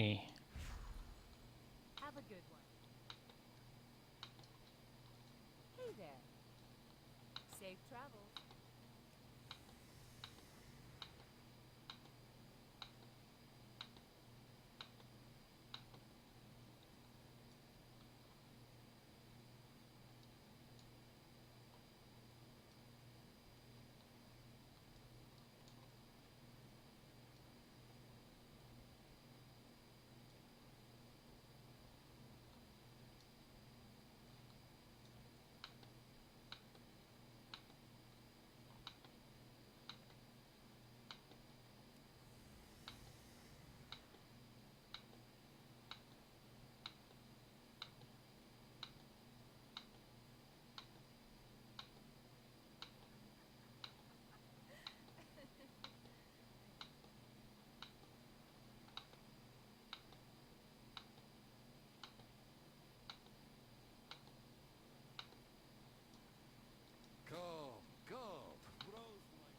me. Have a good one. Hey there. Safe travels. Come, come, browse my...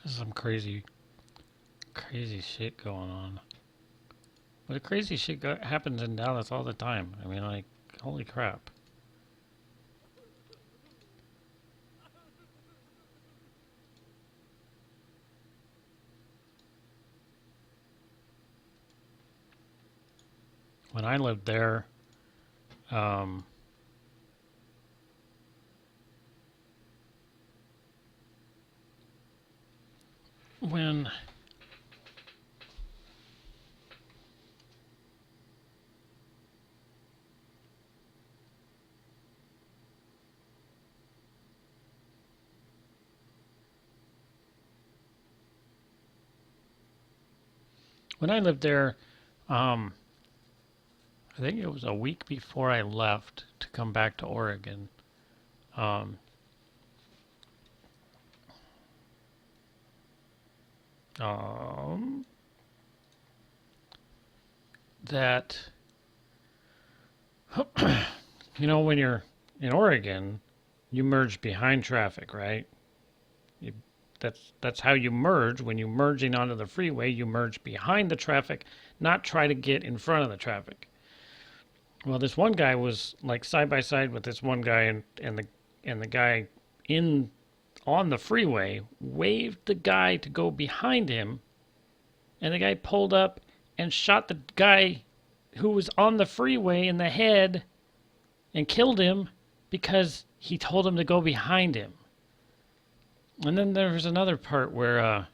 There's some crazy shit going on. But the crazy shit happens in Dallas all the time. I mean, like, holy crap. When I lived there, um, when when I lived there, um, I think it was a week before I left to come back to Oregon. Um, um, that you know, when you're in Oregon, you merge behind traffic, right? You, that's how you merge. When you're merging onto the freeway, you merge behind the traffic, not try to get in front of the traffic. Well, this one guy was like side by side with this one guy, and the guy in on the freeway waved the guy to go behind him, and the guy pulled up and shot the guy who was on the freeway in the head and killed him because he told him to go behind him. And then there was another part where,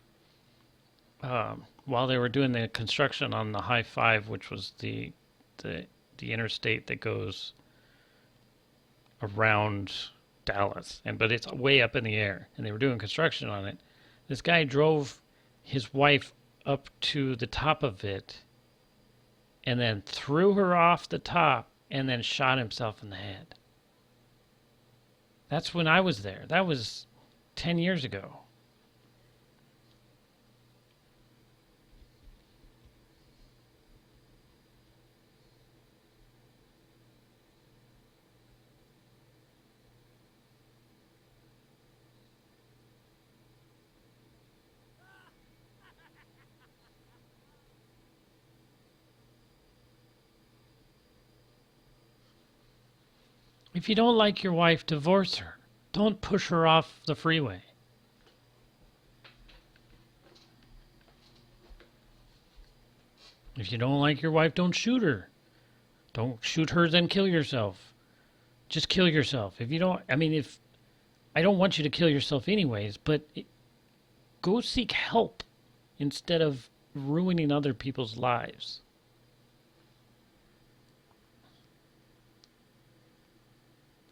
while they were doing the construction on the High Five, which was the the interstate that goes around Dallas, but it's way up in the air, and they were doing construction on it. This guy drove his wife up to the top of it, and then threw her off the top, and then shot himself in the head. That's when I was there. That was 10 years ago. If you don't like your wife, divorce her. Don't push her off the freeway. If you don't like your wife, don't shoot her. Don't shoot her, then kill yourself. Just kill yourself. If you don't, I mean, if I don't want you to kill yourself anyways, but go seek help instead of ruining other people's lives.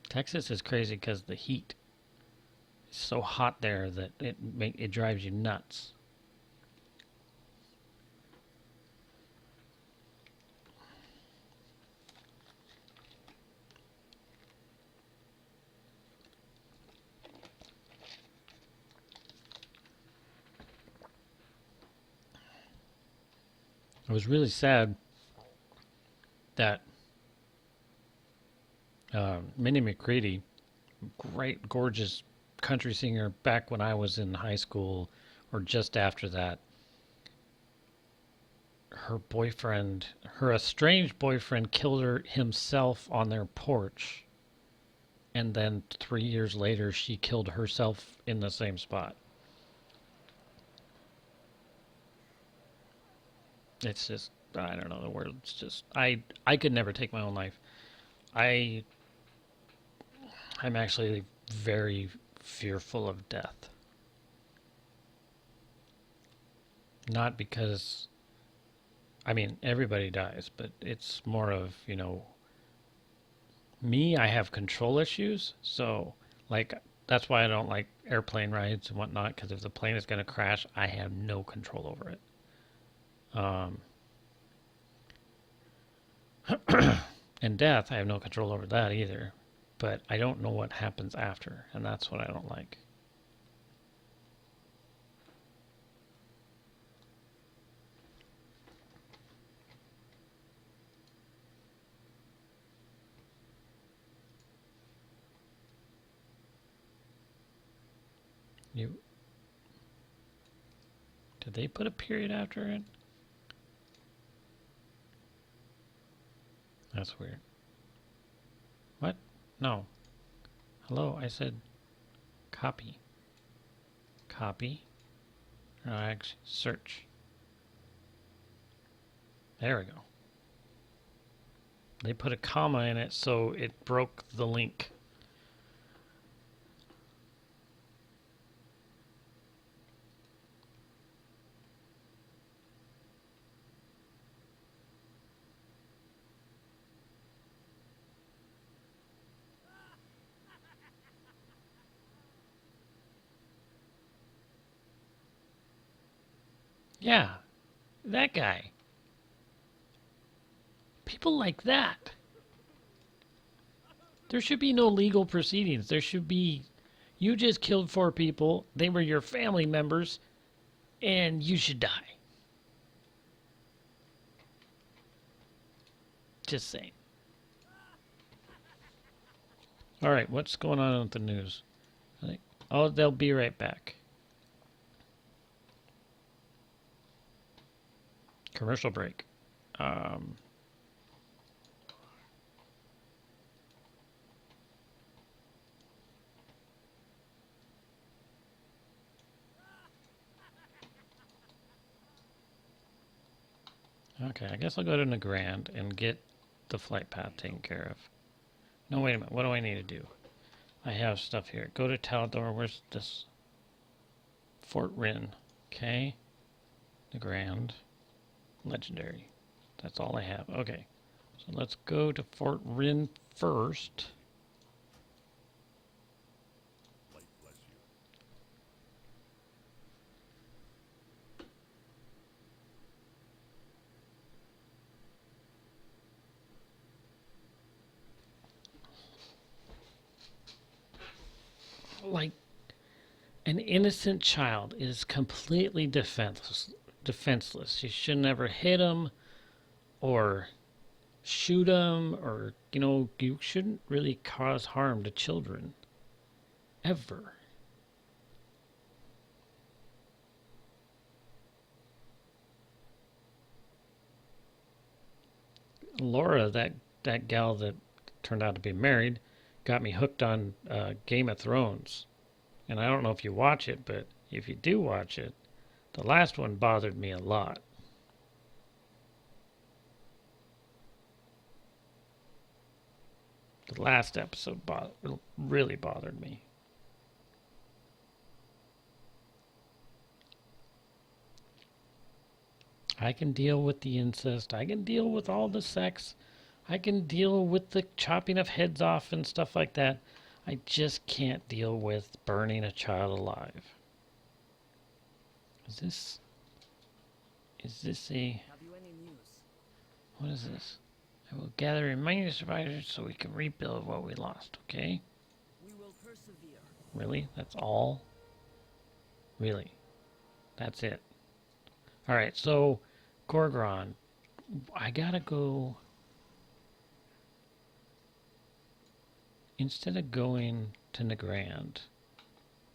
Texas is crazy because the heat is so hot there that it drives you nuts. I was really sad that Minnie McCready, great, gorgeous country singer back when I was in high school or just after that, her boyfriend, her estranged boyfriend, killed her himself on their porch. And then 3 years later, she killed herself in the same spot. It's just, I don't know the word. It's just, I could never take my own life. I, I'm actually very fearful of death. Not because, I mean, everybody dies, but it's more of, me, I have control issues. So, like, that's why I don't like airplane rides and whatnot, because if the plane is going to crash, I have no control over it. Um, and death, I have no control over that either. But I don't know what happens after, and that's what I don't like. You Did they put a period after it? That's weird. What? No. Hello, I said copy. Copy. Actually, search. There we go. They put a comma in it, so it broke the link. Yeah, that guy. People like that. There should be no legal proceedings. There should be, you just killed 4 people, they were your family members, and you should die. Just saying. All right, what's going on with the news? Oh, they'll be right back. Commercial break. Okay, I guess I'll go to Nagrand and get the flight path taken care of. No, wait a minute. What do I need to do? I have stuff here. Go to Talador. Where's this? Fort Rin. Okay. Nagrand. Legendary. That's all I have. Okay. So let's go to Fort Rin first. Light bless you. Like, an innocent child is completely defenseless. You should never hit him or shoot him, or, you shouldn't really cause harm to children. Ever. Laura, that gal that turned out to be married, got me hooked on Game of Thrones. And I don't know if you watch it, but if you do watch it, the last one bothered me a lot. The last episode really bothered me. I can deal with the incest. I can deal with all the sex. I can deal with the chopping of heads off and stuff like that. I just can't deal with burning a child alive. Is this a, Have you any news? what is this? I will gather remaining survivors so we can rebuild what we lost, okay? We will persevere. Really? That's all? Really? That's it. Alright, so Gorgron, I gotta go. Instead of going to Nagrand,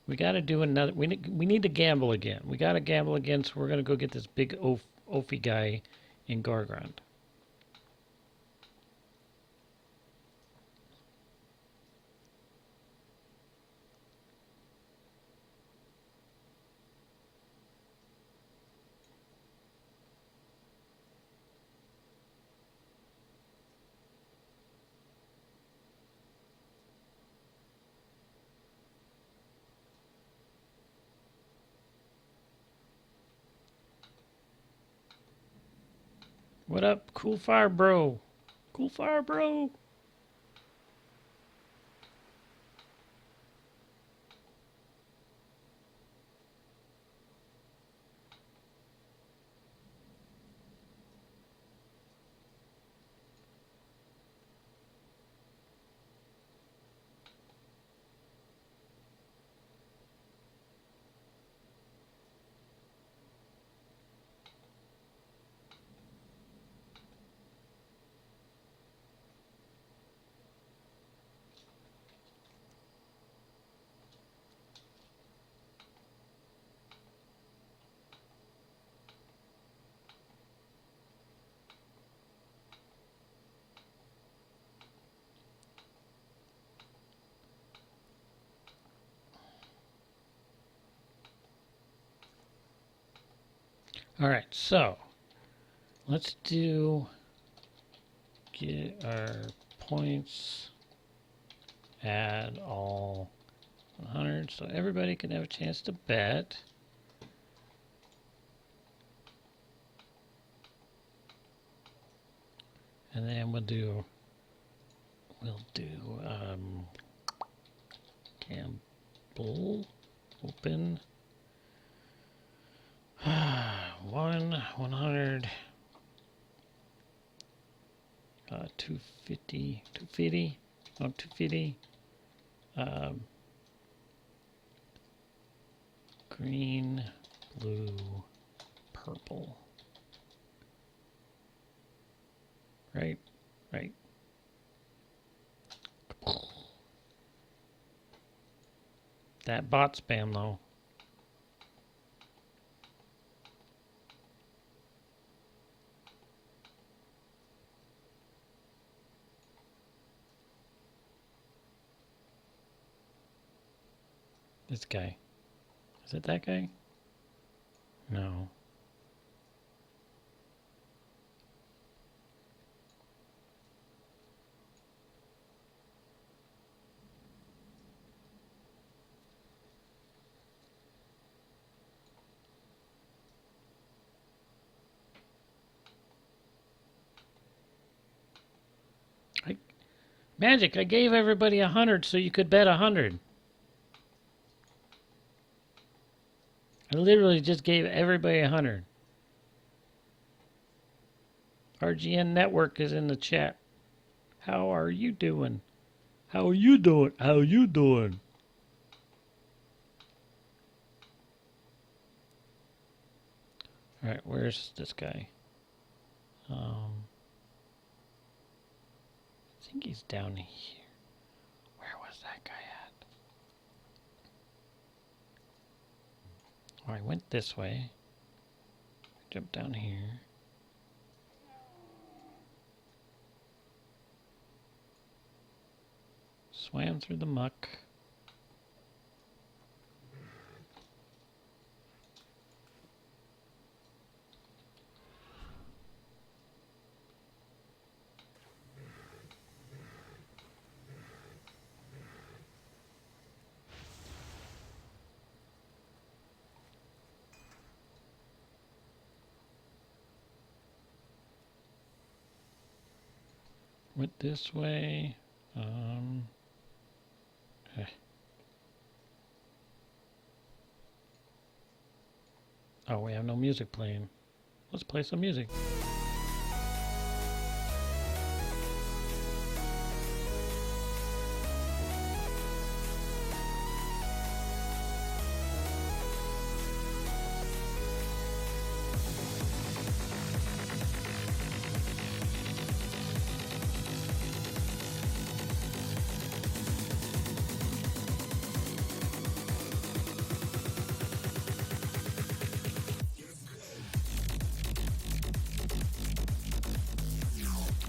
we gotta do another. We need to gamble again. We gotta gamble again, so we're gonna go get this big Ophi guy in Gorgrond. What up, Cool Fire Bro? Cool Fire Bro. All right, so let's get our points, add all 100 so everybody can have a chance to bet. And then we'll do gamble open 100 250 250 green, blue, purple. Right. That bot spam though. This guy. Is it that guy? No. Magic, I gave everybody 100 so you could bet 100. I literally just gave everybody 100. RGN Network is in the chat. How are you doing? How are you doing? How are you doing? Alright, where's this guy? I think he's down here. Where was that guy at? Oh, I went this way. Jump down here. Swam through the muck. Went this way. eh. Oh, we have no music playing. Let's play some music.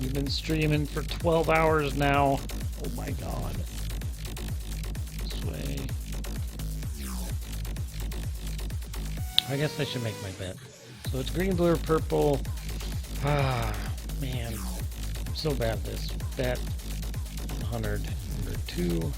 You've been streaming for 12 hours now. Oh my god. This way. I guess I should make my bet. So it's green, blue, or purple. Ah, man. I'm so bad at this. Bet 100. Number 2.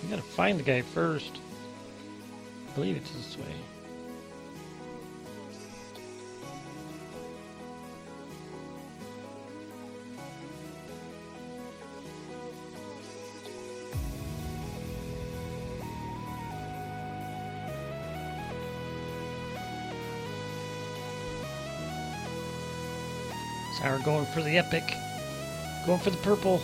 You gotta find the guy first. I believe it's this way. Sour going for the epic. Going for the purple.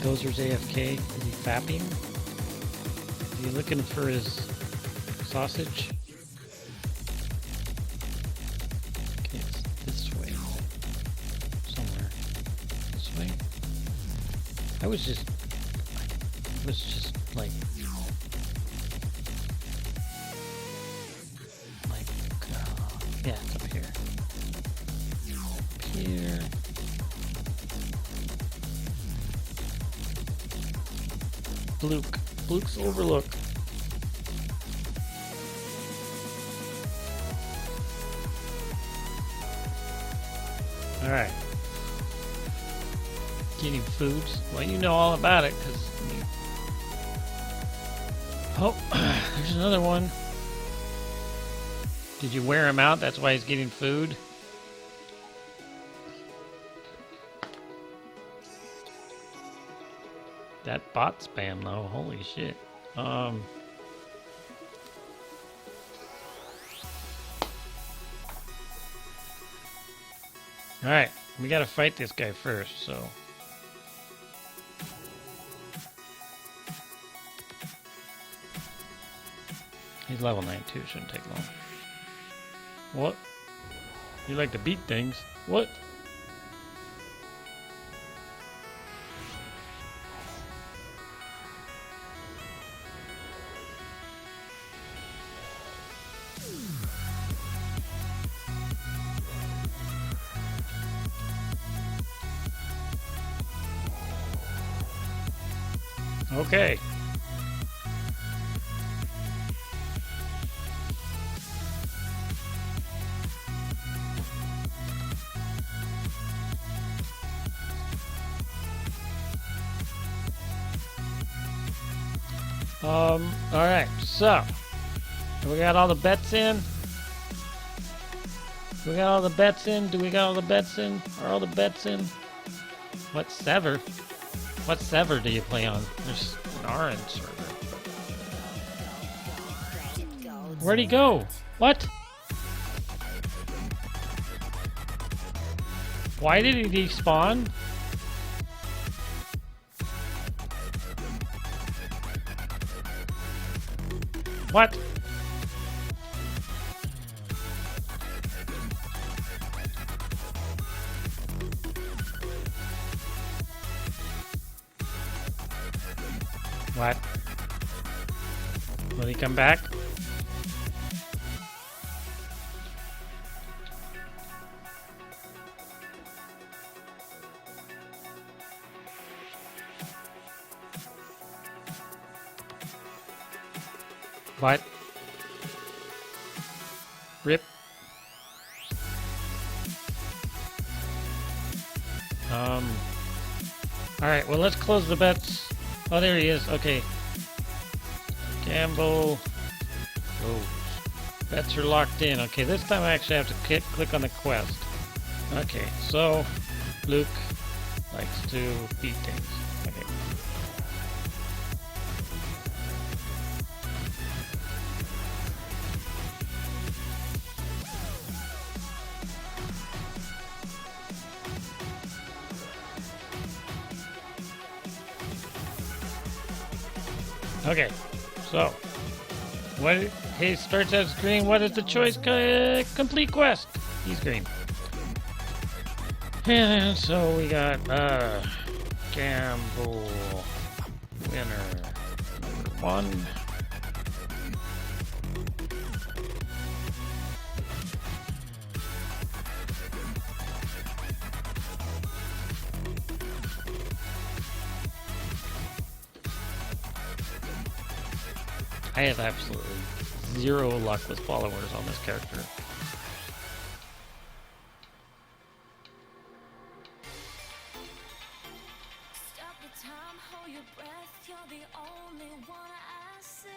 Dozer's AFK. Is he fapping? Is he looking for his sausage? Okay, it's this way. Somewhere. This way? I was just like yeah, it's up here. Up here. Luke's Overlook. Alright. Getting foods. Well, you know all about it, because... Oh, there's another one. Did you wear him out? That's why he's getting food? That bot spam though, holy shit. Alright, we gotta fight this guy first, so. He's level 9 too, shouldn't take long. What? You like to beat things? What? Okay. Alright, so we got all the bets in. We got all the bets in. Do we got all the bets in? Are all the bets in? What, sever? What server do you play on? There's an orange server. Where'd he go? What? Why did he despawn? What? What? Will he come back? What? Rip. Alright, well, let's close the bets. Oh, there he is. Okay. Gamble. Oh. Bets are locked in. Okay, this time I actually have to click on the quest. Okay, so Luke likes to beat things. Okay. Okay, so what? He starts as green. What is the choice? Complete quest. He's green. And so we got gamble winner number 1. I have absolutely 0 luck with followers on this character. Stop the time, hold your breath. You're the only one I see.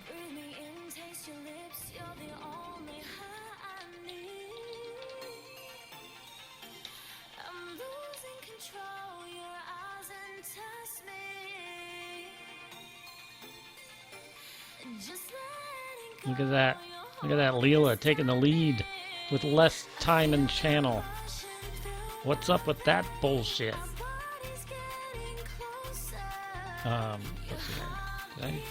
Breathe me in, taste your lips. You're the only high I need. I'm losing control. Your eyes entice me. Just letting Look at that. Look at that Leela taking the lead with less time in channel. What's up with that bullshit? Let's see here. Did I?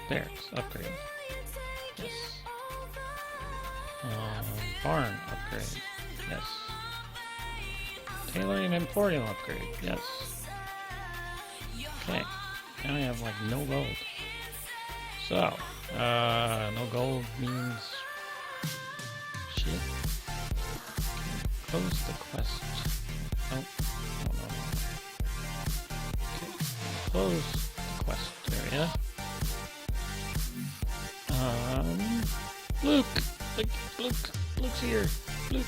There's upgrade. Yes. Barn upgrade. Yes. Tailoring and Emporium upgrade. Yes. Okay. Now I have like no gold. So, no gold means shit. Close the quest. Nope. No. Okay. Close the quest area. Luke! Luke's here. Luke.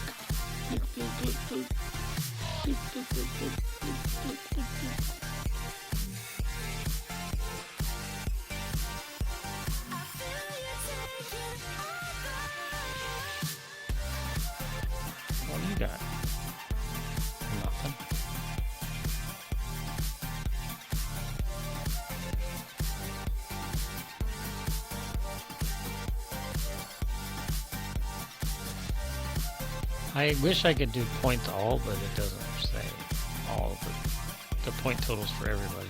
What do you got? Nothing. I wish I could do points all, but it doesn't say all of the point totals for everybody.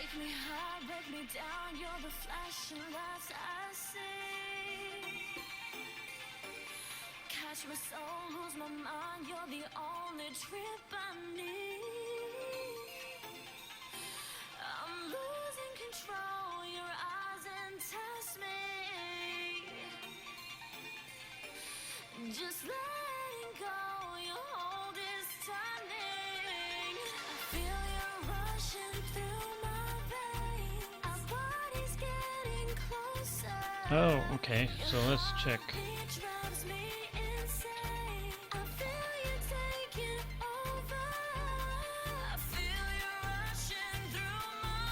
take me high, break me down. You're the flashing lights I see. Catch my soul, lose my mind. You're the only trip I need. I'm losing control. Your eyes entice me. Just letting go. Your hold is tightening. I feel you rushing through my veins. Our bodies getting closer. Oh, okay. So let's check. It drives me insane. I feel you taking over. I feel you rushing through my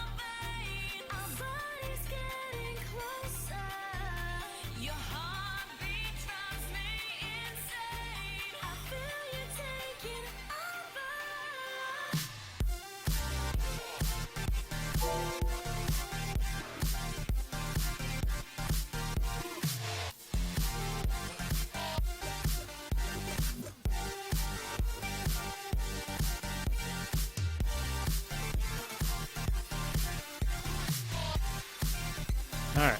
All right.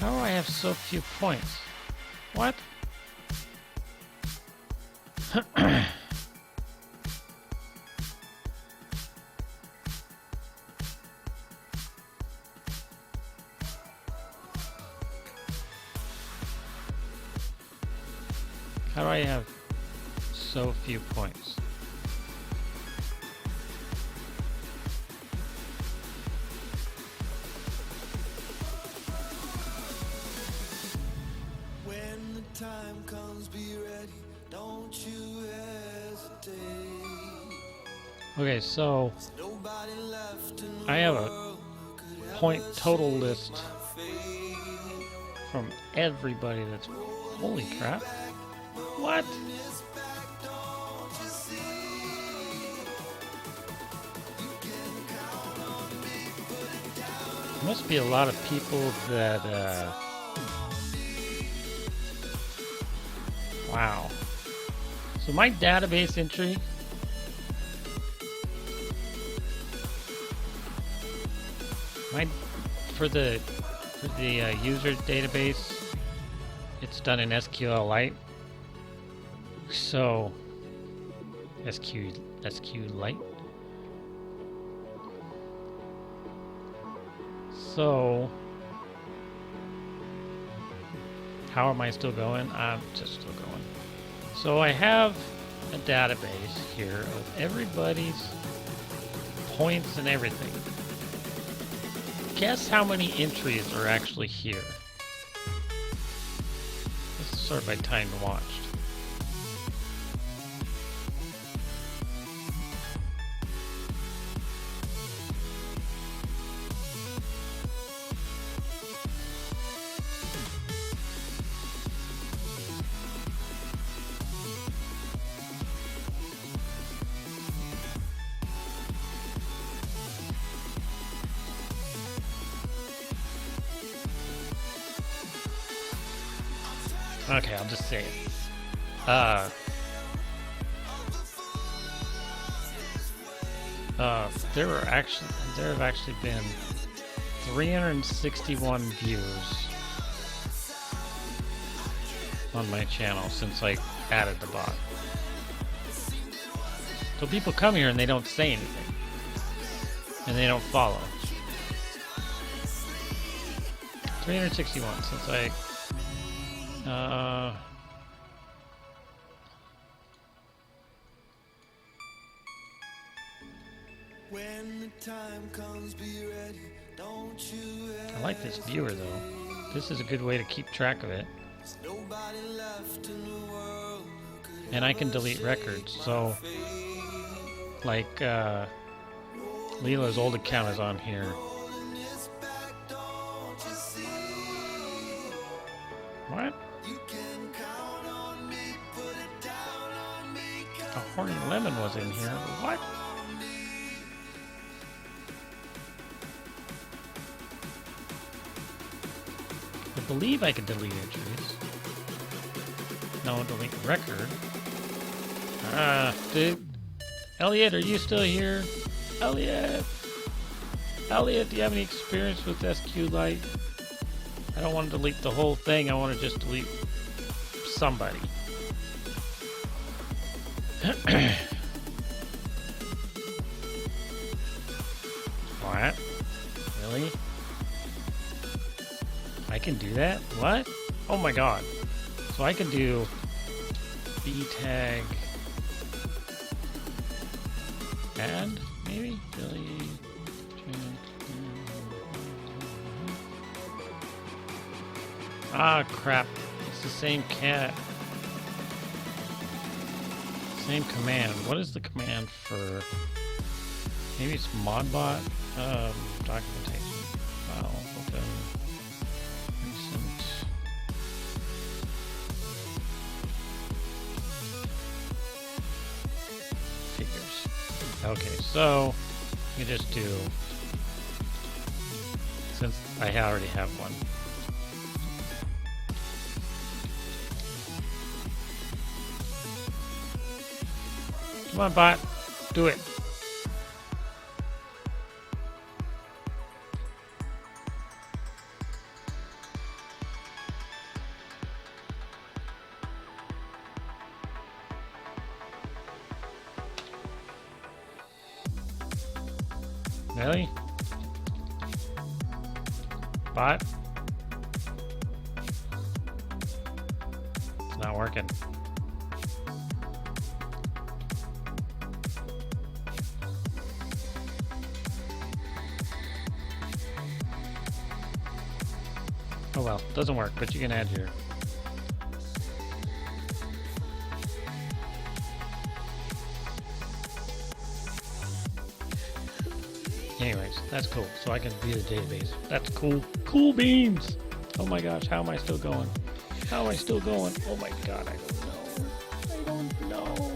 How do I have so few points? What? How do I have so few points? When the time comes, be ready. Don't you hesitate. Okay, so Nobody left in the I have a world who could point ever total shake list my faith. from everybody that's. Holy crap. What? This back, don't you see? You can count on me, put it down. Must be a lot of people that, wow. So my database entry. For the user database, it's done in SQLite. So SQLite. So how am I still going? I'm just still going. So I have a database here of everybody's points and everything. Guess how many entries are actually here? This is sort by time watched. Okay, I'll just say it. There have actually been 361 views on my channel since I added the bot. So people come here and they don't say anything. And they don't follow. 361 since I When the time comes, be ready. Don't you I like this viewer though. This is a good way to keep track of it. nobody left in the world who could And I can delete records. So like Leela's old account is on here. hold this back, don't you see? What? You can count on me, put it down on me. A horny lemon was in here. What? I believe I could delete entries. No, delete record. Dude. Elliot, are you still here? Elliot! Elliot, do you have any experience with SQLite? I don't want to delete the whole thing. I want to just delete somebody. What? Really? I can do that? What? Oh my god. So I can do B tag add, maybe? Delete. Ah, crap. It's the same cat. Same command. What is the command for? Maybe it's modbot documentation. File open recent. Figures. Okay, so you just do, since I already have one. Come on, bot, do it. Really? Bot? It's not working. Oh well, doesn't work, but you can add your... Anyways, that's cool. So I can view the database. That's cool. Cool beans! Oh my gosh, how am I still going? How am I still going? Oh my god, I don't know. I don't know.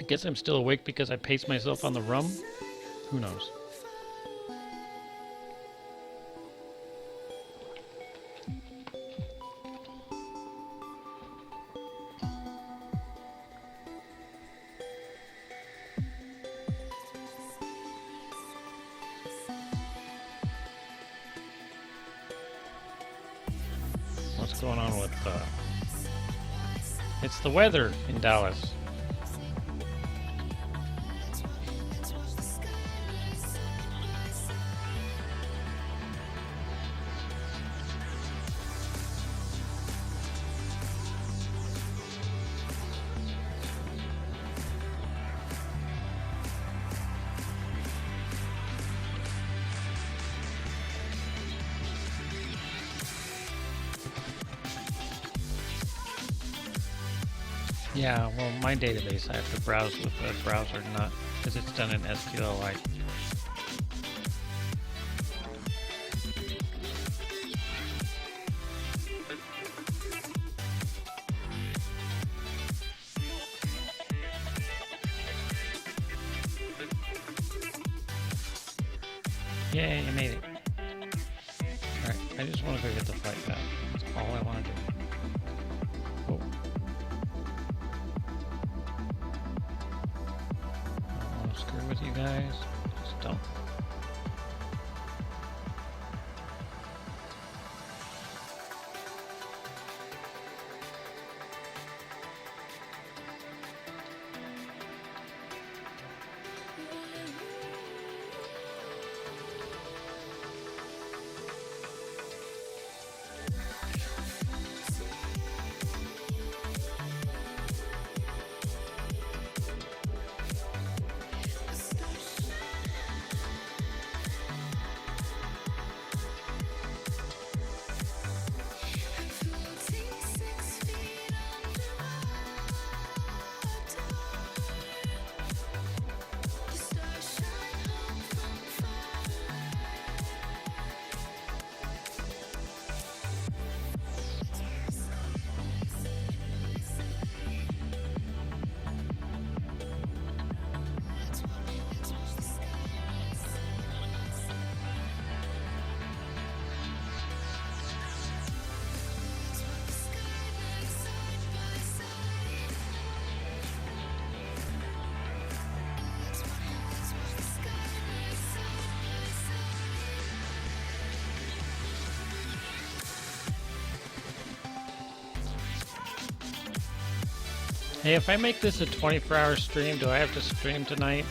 I guess I'm still awake because I paced myself on the rum. Who knows? What's going on with it's the weather in Dallas. Yeah, well, my database, I have to browse with the browser, not because it's done in SQLite. Yay, I made it. Alright, I just want to go get the flight back. That's all I want to do. Whoa. I don't want to screw with you guys. Just don't. Hey, if I make this a 24-hour stream, do I have to stream tonight?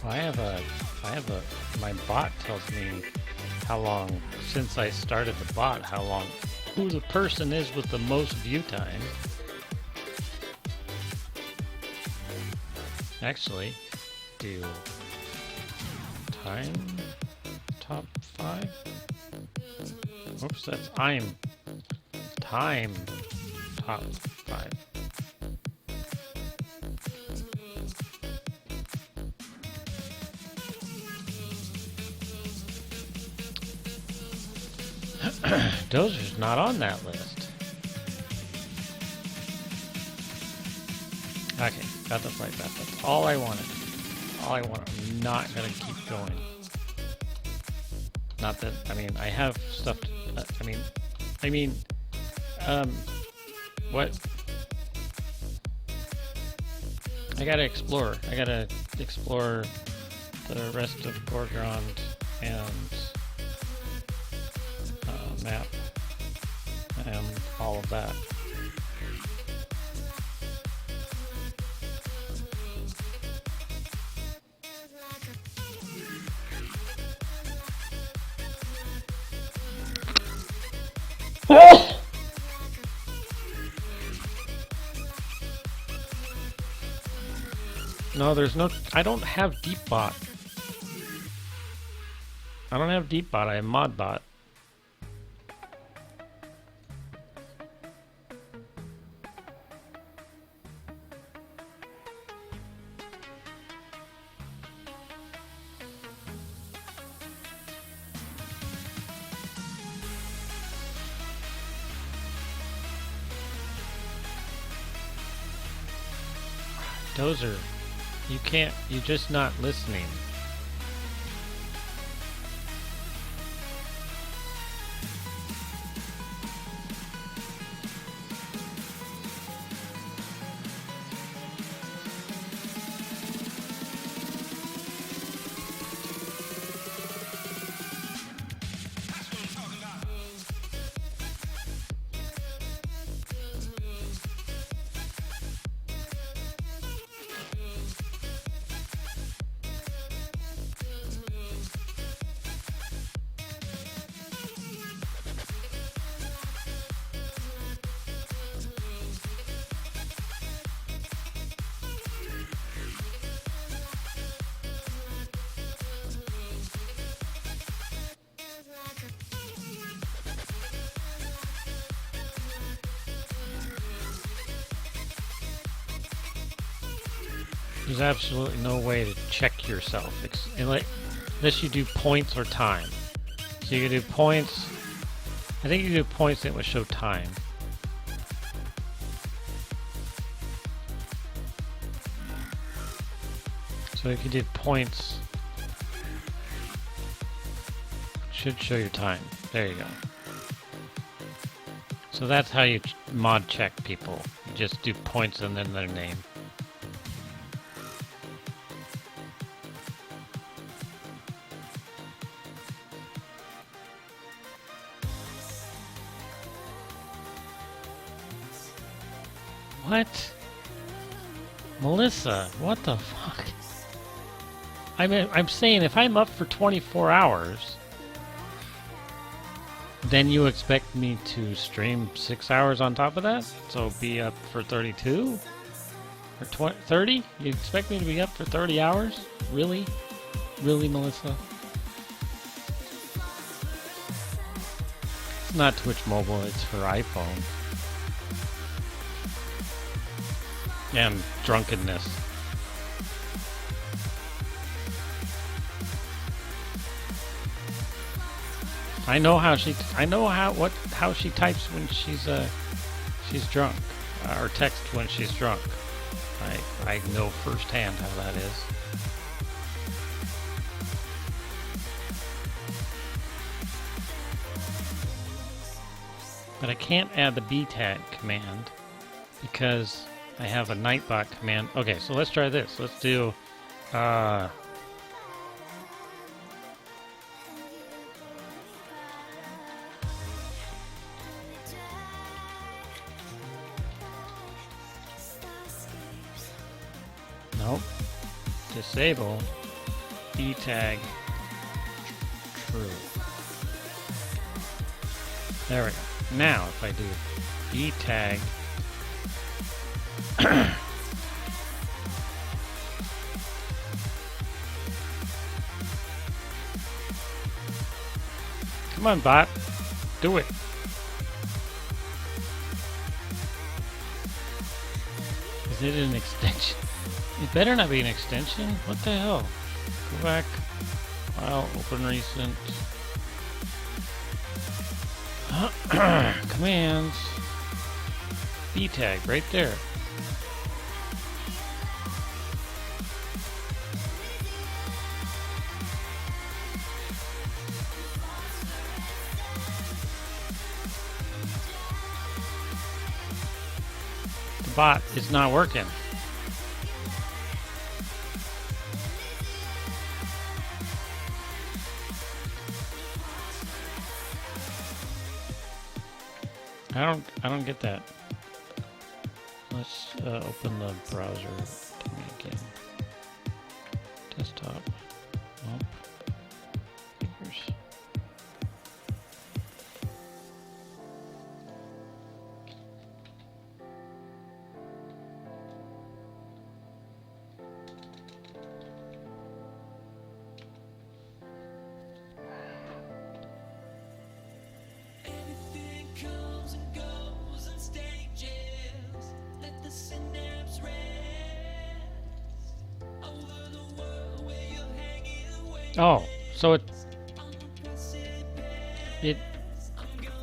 My bot tells me how long, since I started the bot, who the person is with the most view time. Actually, do time top 5. Oops, that's I'm time top 5. Dozer's not on that list. Okay, got the fight back. That's all I wanted. All I want. I'm not gonna keep going. Not that, I mean, I have stuff to, what? I gotta explore. I gotta explore the rest of Gorgrond and map and all of that. No, there's no. I don't have deep bot. I don't have deep bot. I have mod bot. Dozer, you can't. You're just not listening. There's absolutely no way to check yourself unless you do points or time. So you can do points. I think you do points and it would show time. So if you did points, it should show your time. There you go. So that's how you mod check people. You just do points and then their name. What? Melissa, what the fuck? I'm saying if I'm up for 24 hours, then you expect me to stream 6 hours on top of that? So be up for 32? Or 30? You expect me to be up for 30 hours? Really? Really, Melissa? It's not Twitch Mobile, it's for iPhone. And drunkenness. I know how she types when she's drunk, or text when she's drunk. I know firsthand how that is. But I can't add the btag command because I have a nightbot command. Okay, so let's try this. Let's do nope. Disable B tag true. There we go. Now if I do B tag come on bot, do it. Is it an extension? It better not be an extension. What the hell? Go back. File, open recent. Commands. B tag right there. The bot is not working. I don't get that. Let's open the browser again. Desktop. Nope. Figures. Everything comes and goes in stages. Let the synapse rest over the world where you're hanging away Oh, so on the precipice.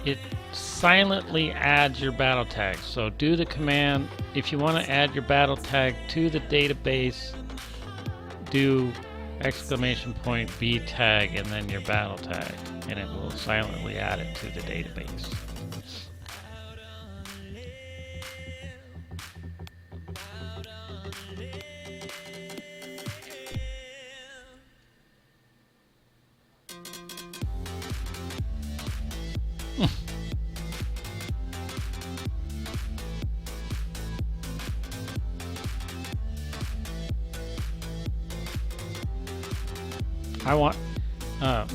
it silently adds your battle tag. So do the command if you want to add your battle tag to the database. Do exclamation point B tag and then your battle tag, and it will silently add it to the database. I want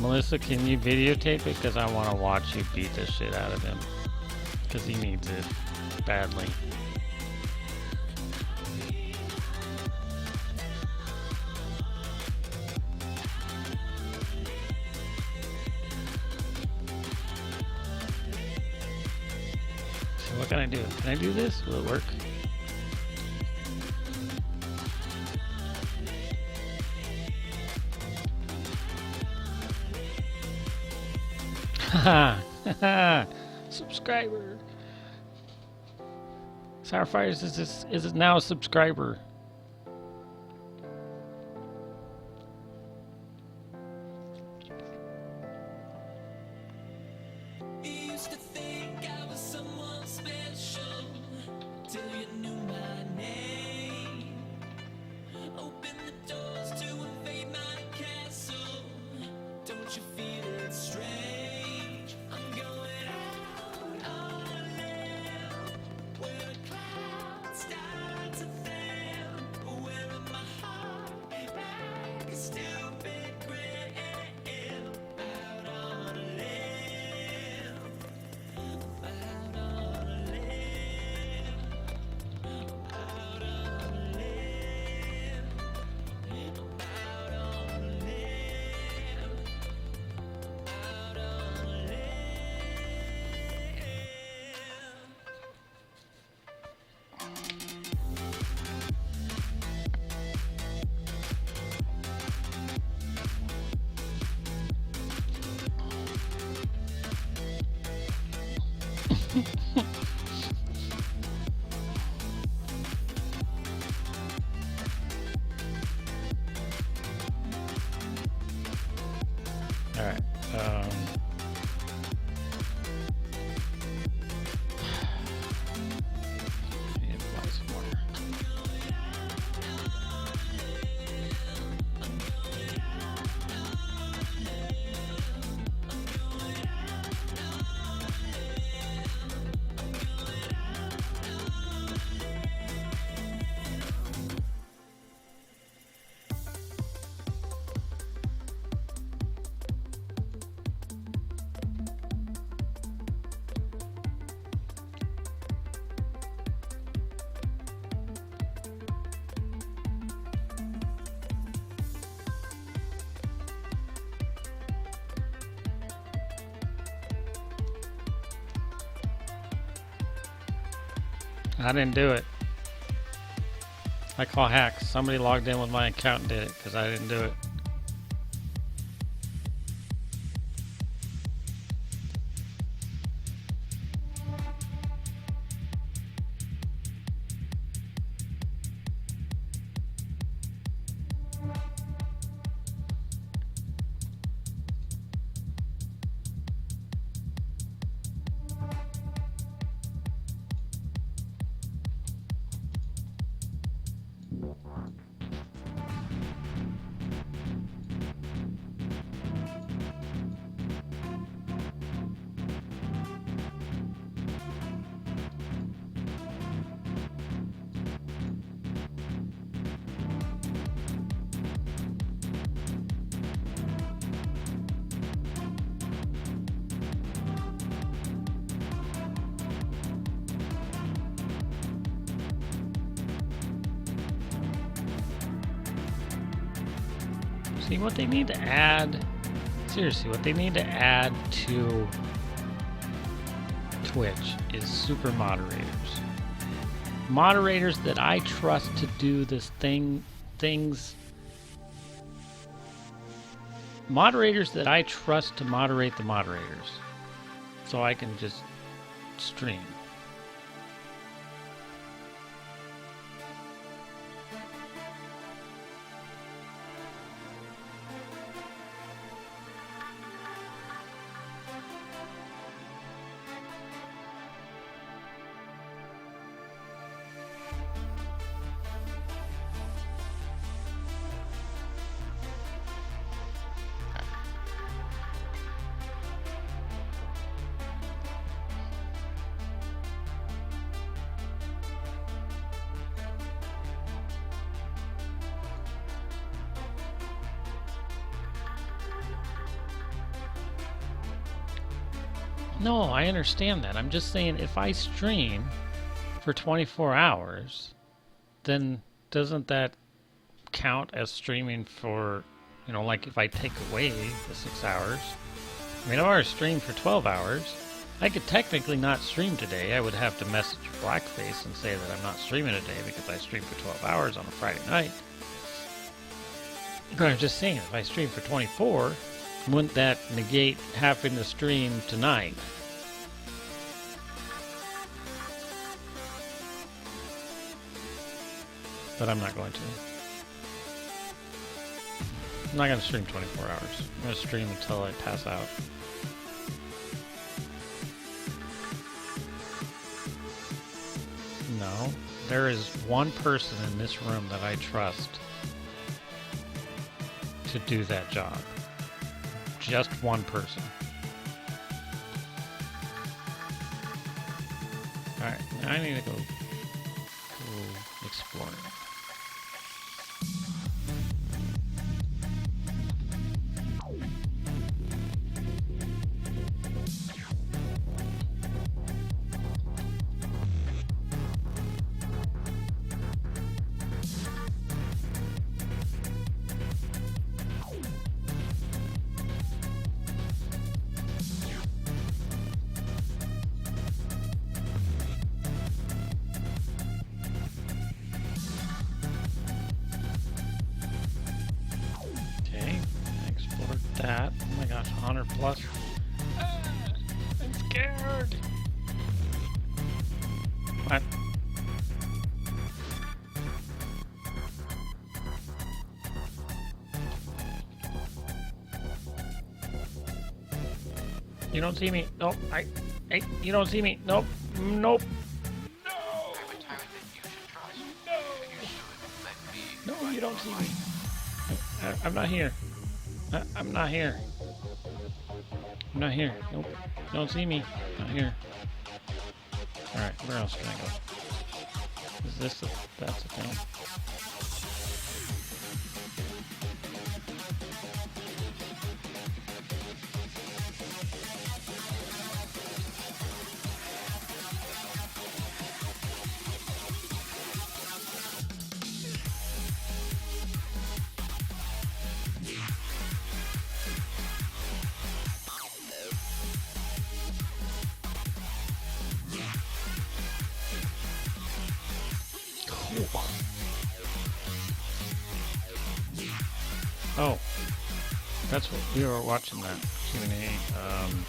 Melissa, can you videotape it? Because I want to watch you beat the shit out of him. Because he needs it badly. So what can I do? Can I do this? Will it work? Haha, subscriber. Sourfires is now a subscriber. You used to think I was someone special till you knew my name. Open the doors to invade my castle. Don't you feel it strange? I'm going out on a limb where the clouds start to thin. Wearing my heart like a stupid grin. Out on a limb. Out on a limb. Out on a limb. Out on a limb. Out on a limb. All right. I need to apply some more. I didn't do it. I call hacks. Somebody logged in with my account and did it because I didn't do it. See what they need to add. Seriously, what they need to add to Twitch is super moderators. Moderators that I trust to do this things. Moderators that I trust to moderate the moderators. So I can just stream. No, I understand that. I'm just saying if I stream for 24 hours, then doesn't that count as streaming for, like if I take away the 6 hours? I mean, if I were to stream for 12 hours, I could technically not stream today. I would have to message Blackface and say that I'm not streaming today because I streamed for 12 hours on a Friday night. But I'm just saying, if I stream for 24, wouldn't that negate having to stream tonight? But I'm not going to. I'm not going to stream 24 hours. I'm going to stream until I pass out. No. There is one person in this room that I trust to do that job. Just one person. Alright, now I need to go exploring. That. Oh my gosh, 100 plus. I'm scared. What? You don't see me. Nope. Hey, you don't see me. Nope. Nope. No, you don't see me. I'm not here. I'm not here. I'm not here. Nope. Don't see me. Not here. Alright, where else can I go? Is this that's the thing? Oh, that's what we were watching that Q&A. Um,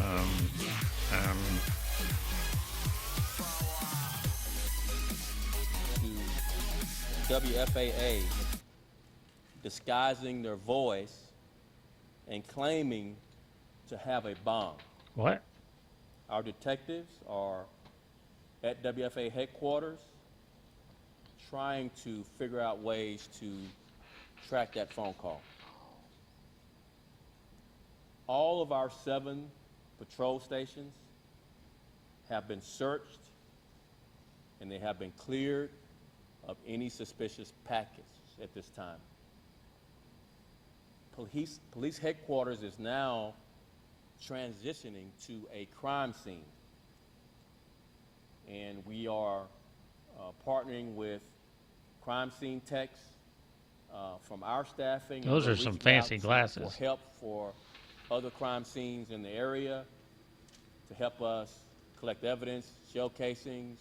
um, to WFAA disguising their voice and claiming to have a bomb. what? Our detectives are at WFA headquarters trying to figure out ways to track that phone call. All of our 7 patrol stations have been searched and they have been cleared of any suspicious packets at this time. Police headquarters is now transitioning to a crime scene. And we are partnering with crime scene techs from our staffing. and Those we're are some reaching fancy out glasses. for help for other crime scenes in the area to help us collect evidence, shell casings,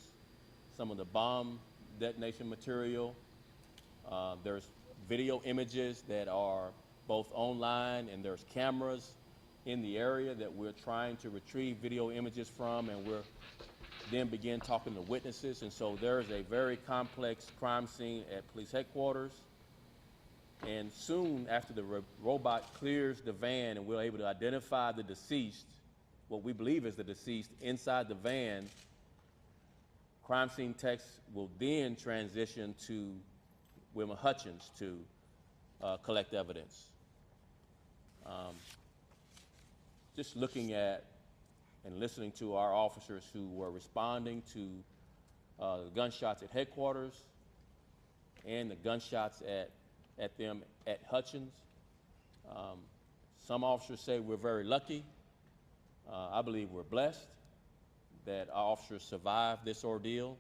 some of the bomb detonation material. There's video images that are both online and there's cameras in the area that we're trying to retrieve video images from, and we're then begin talking to witnesses. And so there's a very complex crime scene at police headquarters. And soon after the robot clears the van and we're able to identify the deceased, what we believe is the deceased inside the van, crime scene techs will then transition to Wilma Hutchins to collect evidence. Just looking at and listening to our officers who were responding to the gunshots at headquarters and the gunshots at them at Hutchins. Some officers say we're very lucky. I believe we're blessed that our officers survived this ordeal.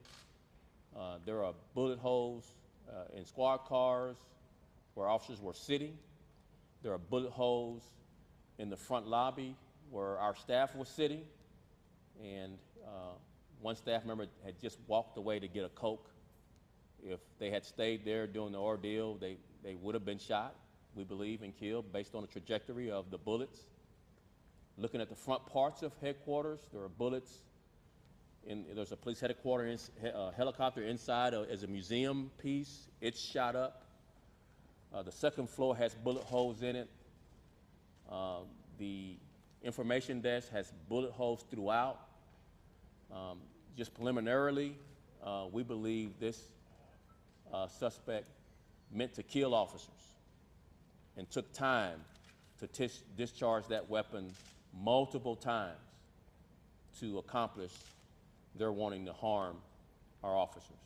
There are bullet holes in squad cars where officers were sitting. There are bullet holes in the front lobby where our staff was sitting. And one staff member had just walked away to get a Coke. If they had stayed there during the ordeal, they would have been shot, we believe, and killed based on the trajectory of the bullets. Looking at the front parts of headquarters, there are bullets. There's a police headquarters helicopter inside as a museum piece. It's shot up. The second floor has bullet holes in it. The information desk has bullet holes throughout. Just preliminarily, we believe this suspect meant to kill officers and took time to discharge that weapon multiple times to accomplish their wanting to harm our officers.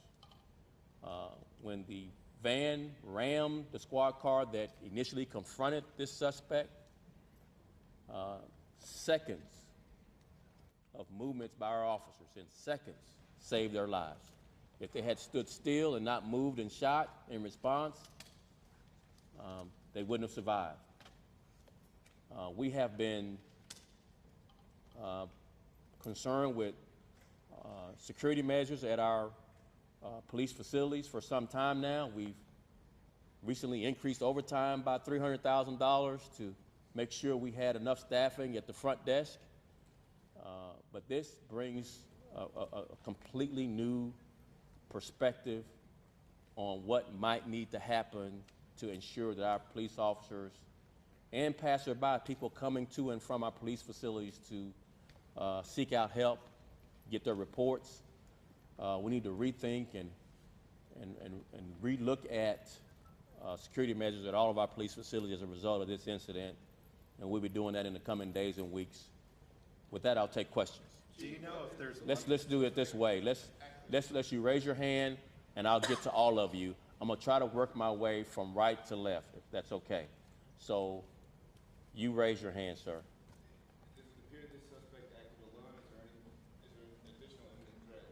When the van rammed the squad car that initially confronted this suspect, seconds of movements by our officers in seconds saved their lives. If they had stood still and not moved and shot in response, they wouldn't have survived. We have been concerned with security measures at our police facilities for some time now. We've recently increased overtime by $300,000 to make sure we had enough staffing at the front desk. But this brings a completely new perspective on what might need to happen to ensure that our police officers and passerby, people coming to and from our police facilities to seek out help, get their reports. We need to rethink and relook at security measures at all of our police facilities as a result of this incident, and we'll be doing that in the coming days and weeks. With that, I'll take questions. Do you know if there's Let's do it this way. Let's let you raise your hand, and I'll get to all of you. I'm gonna try to work my way from right to left, if that's okay. So, you raise your hand, sir. Does it appear this suspect acted alone? Is there an additional imminent threat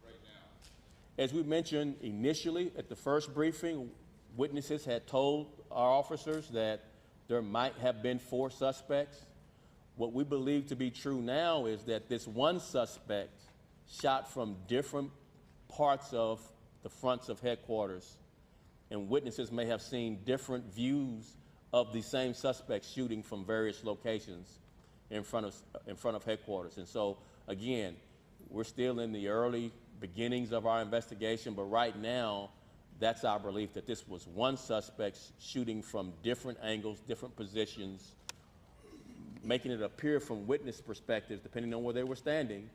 right now? As we mentioned initially at the first briefing, witnesses had told our officers that there might have been 4 suspects. What we believe to be true now is that this one suspect shot from different parts of the fronts of headquarters, and witnesses may have seen different views of the same suspects shooting from various locations in front of headquarters. And so, again, we're still in the early beginnings of our investigation, but right now, that's our belief that this was one suspect shooting from different angles, different positions, making it appear from witness perspectives, depending on where they were standing,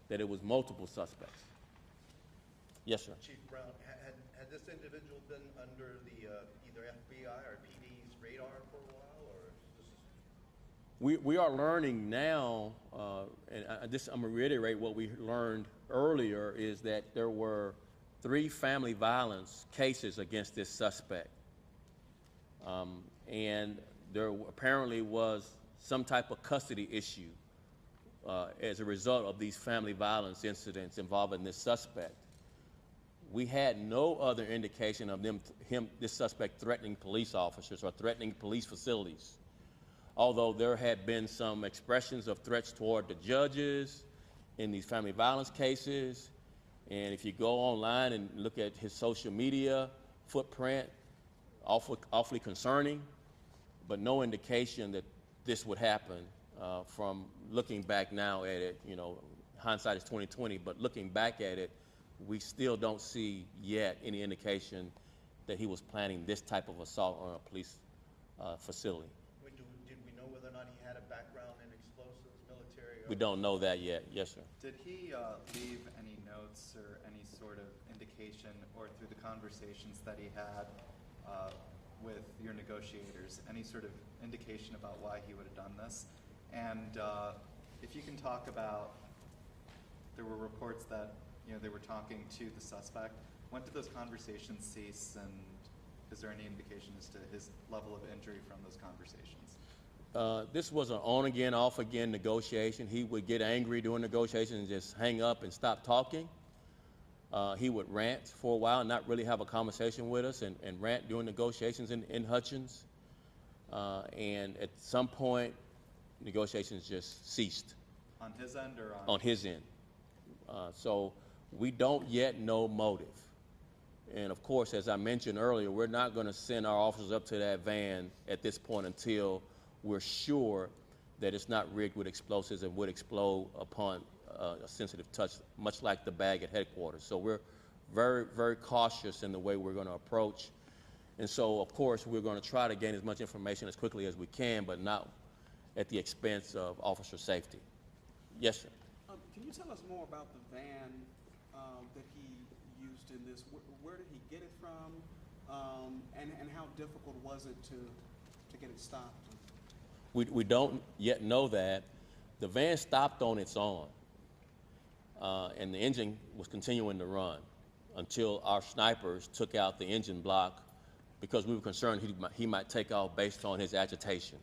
that it was multiple suspects. Yes, sir. Chief Brown, had this individual been under the either FBI or PD's radar for a while, or is this? We are learning now, and I'm going to reiterate what we learned earlier, is that there were 3 family violence cases against this suspect. And there apparently was some type of custody issue as a result of these family violence incidents involving this suspect. We had no other indication of this suspect threatening police officers or threatening police facilities. Although there had been some expressions of threats toward the judges in these family violence cases. And if you go online and look at his social media footprint, awfully concerning, but no indication that this would happen from looking back now at it. You know, hindsight is 20/20, but looking back at it, we still don't see yet any indication that he was planning this type of assault on a police facility. Did we know whether or not he had a background in explosives, military? We don't know that yet. Yes, sir. Did he leave any notes or any sort of indication, or through the conversations that he had with your negotiators, any sort of indication about why he would have done this? And if you can talk about, there were reports that they were talking to the suspect. When did those conversations cease, and is there any indication as to his level of injury from those conversations? This was an on-again, off-again negotiation. He would get angry during negotiations and just hang up and stop talking. He would rant for a while and not really have a conversation with us, and rant during negotiations in Hutchins. And at some point, negotiations just ceased. On his end or on? On his end. So we don't yet know motive. And of course, as I mentioned earlier, we're not going to send our officers up to that van at this point until we're sure that it's not rigged with explosives and would explode upon a sensitive touch, much like the bag at headquarters. So we're very, very cautious in the way we're going to approach. And so, of course, we're going to try to gain as much information as quickly as we can, but not at the expense of officer safety. Yes, sir. Can you tell us more about the van that he used in this? Where did he get it from? And how difficult was it to get it stopped? We don't yet know that. The van stopped on its own, and the engine was continuing to run until our snipers took out the engine block because we were concerned he might take off based on his agitation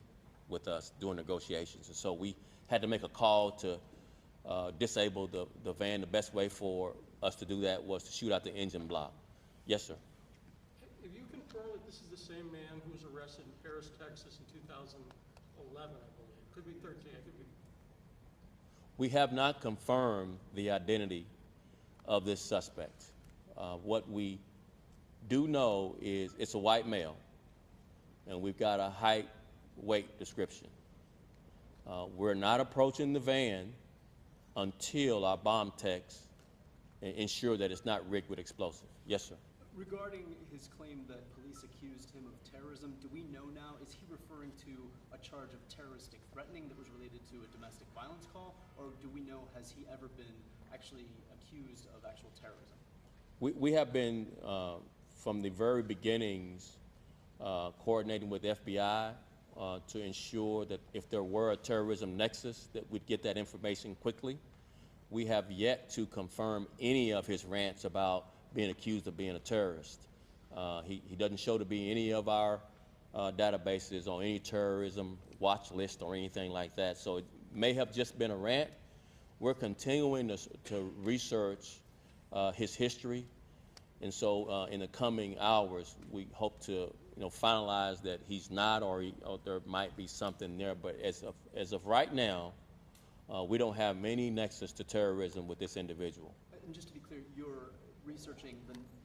with us during negotiations. And so we had to make a call to disable the van. The best way for us to do that was to shoot out the engine block. Yes, sir. If you confirm that this is the same man who was arrested in Paris, Texas in 2011, I believe. Could be 13, it could be. We have not confirmed the identity of this suspect. What we do know is it's a white male, and we've got a height, weight description. We're not approaching the van until our bomb techs ensure that it's not rigged with explosives. Yes, sir. Regarding his claim that police accused him of terrorism, do we know now, is he referring to a charge of terroristic threatening that was related to a domestic violence call, or do we know, has he ever been actually accused of actual terrorism? We have been, from the very beginnings, coordinating with the FBI to ensure that if there were a terrorism nexus, that we'd get that information quickly. We have yet to confirm any of his rants about being accused of being a terrorist. He doesn't show to be any of our databases on any terrorism watch list or anything like that. So it may have just been a rant. We're continuing to research his history. And so in the coming hours, we hope to finalize that he's not, or there might be something there. But as of right now, we don't have any nexus to terrorism with this individual. And just to be clear, your researching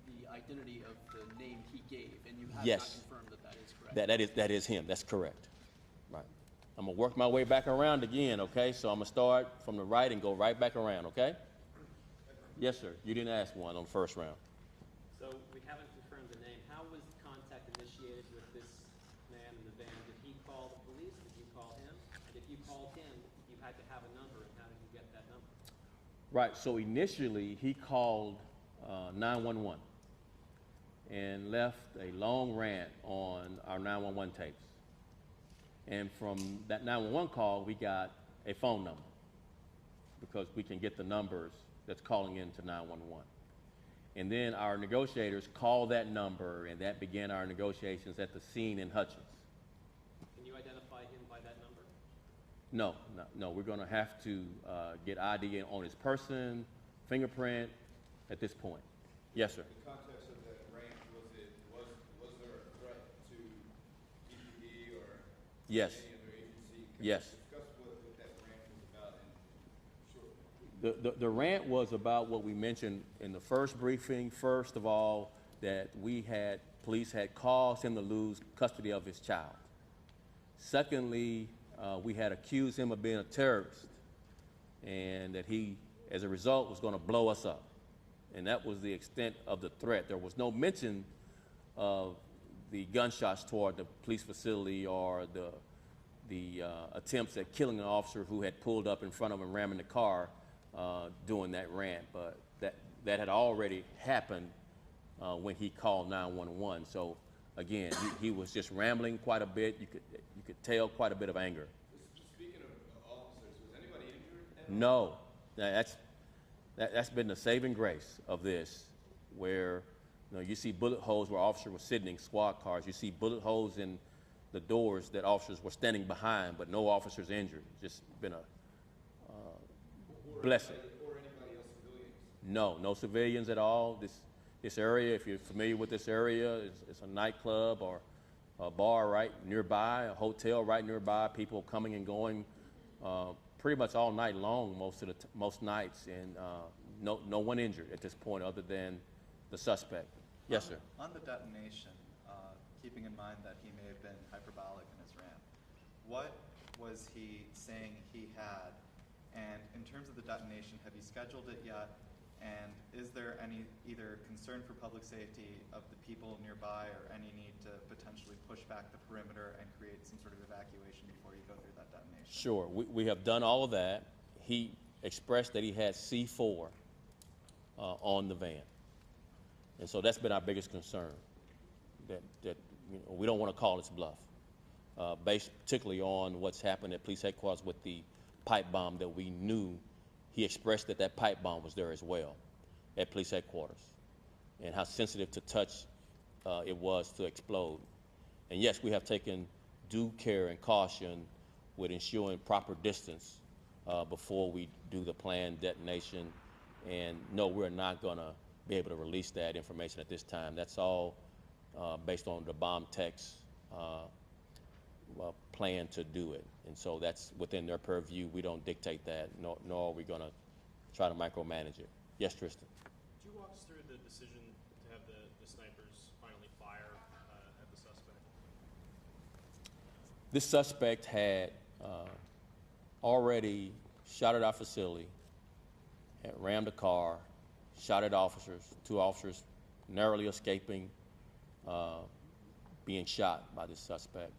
the identity of the name he gave, and you have Yes. not confirmed that that is correct. That is him. That's correct. Right. I'm gonna work my way back around again, okay? So I'm gonna start from the right and go right back around, okay? Yes, sir. You didn't ask one on the first round. So we haven't confirmed the name. How was contact initiated with this man in the van? Did he call the police? Did you call him? And if you called him, you had to have a number, and how did you get that number? Right. So initially, he called 911 and left a long rant on our 911 tapes. And from that 911 call, we got a phone number because we can get the numbers that's calling into 911. And then our negotiators called that number, and that began our negotiations at the scene in Hutchins. Can you identify him by that number? No. We're going to have to get ID on his person, fingerprint at this point. Yes, sir. The context of that rant, was there a threat to DPD or Yes. any other agency? Can Yes. you discuss what that rant was about in short? The rant was about what we mentioned in the first briefing. First of all, that police had caused him to lose custody of his child. Secondly, we had accused him of being a terrorist, and that he, as a result, was going to blow us up. And that was the extent of the threat. There was no mention of the gunshots toward the police facility or the attempts at killing an officer who had pulled up in front of him, ramming the car during that rant. But that had already happened when he called 911. So again, he was just rambling quite a bit. You could tell quite a bit of anger. Speaking of officers, was anybody injured? No, that's been the saving grace of this, where you see bullet holes where officers were sitting in squad cars. You see bullet holes in the doors that officers were standing behind, but no officers injured. Just been a blessing. Or anybody else, civilians? No civilians at all. This area, if you're familiar with this area, it's a nightclub or a bar right nearby, a hotel right nearby. People coming and going pretty much all night long, most nights, and no one injured at this point other than the suspect. Yes, sir. On the detonation, keeping in mind that he may have been hyperbolic in his rant, what was he saying he had? And in terms of the detonation, have you scheduled it yet? And is there any either concern for public safety of the people nearby or any need to potentially push back the perimeter and create some sort of evacuation before you go through that detonation? Sure. We have done all of that. He expressed that he had C4 on the van. And so that's been our biggest concern, that we don't want to call this bluff, based particularly on what's happened at police headquarters with the pipe bomb that we knew. He expressed that pipe bomb was there as well at police headquarters, and how sensitive to touch it was to explode. And yes, we have taken due care and caution with ensuring proper distance before we do the planned detonation. And no, we're not going to be able to release that information at this time. That's all based on the bomb tech's plan to do it. And so that's within their purview. We don't dictate that, nor are we going to try to micromanage it. Yes, Tristan? Could you walk us through the decision to have the snipers finally fire at the suspect? This suspect had already shot at our facility, had rammed a car, shot at officers, 2 officers narrowly escaping being shot by this suspect.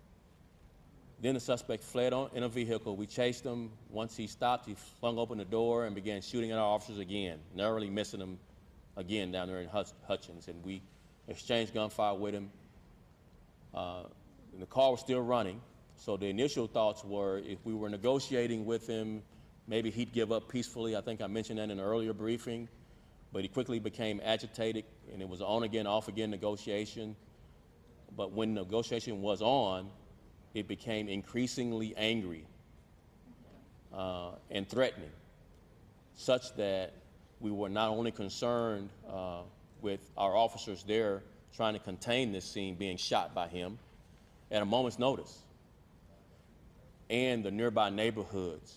Then the suspect fled in a vehicle. We chased him. Once he stopped, he flung open the door and began shooting at our officers again, narrowly missing them again down there in Hutchins. And we exchanged gunfire with him. And the car was still running. So the initial thoughts were, if we were negotiating with him, maybe he'd give up peacefully. I think I mentioned that in an earlier briefing. But he quickly became agitated, and it was on again, off again negotiation. But when negotiation was on, it became increasingly angry and threatening, such that we were not only concerned with our officers there trying to contain this scene being shot by him at a moment's notice, and the nearby neighborhoods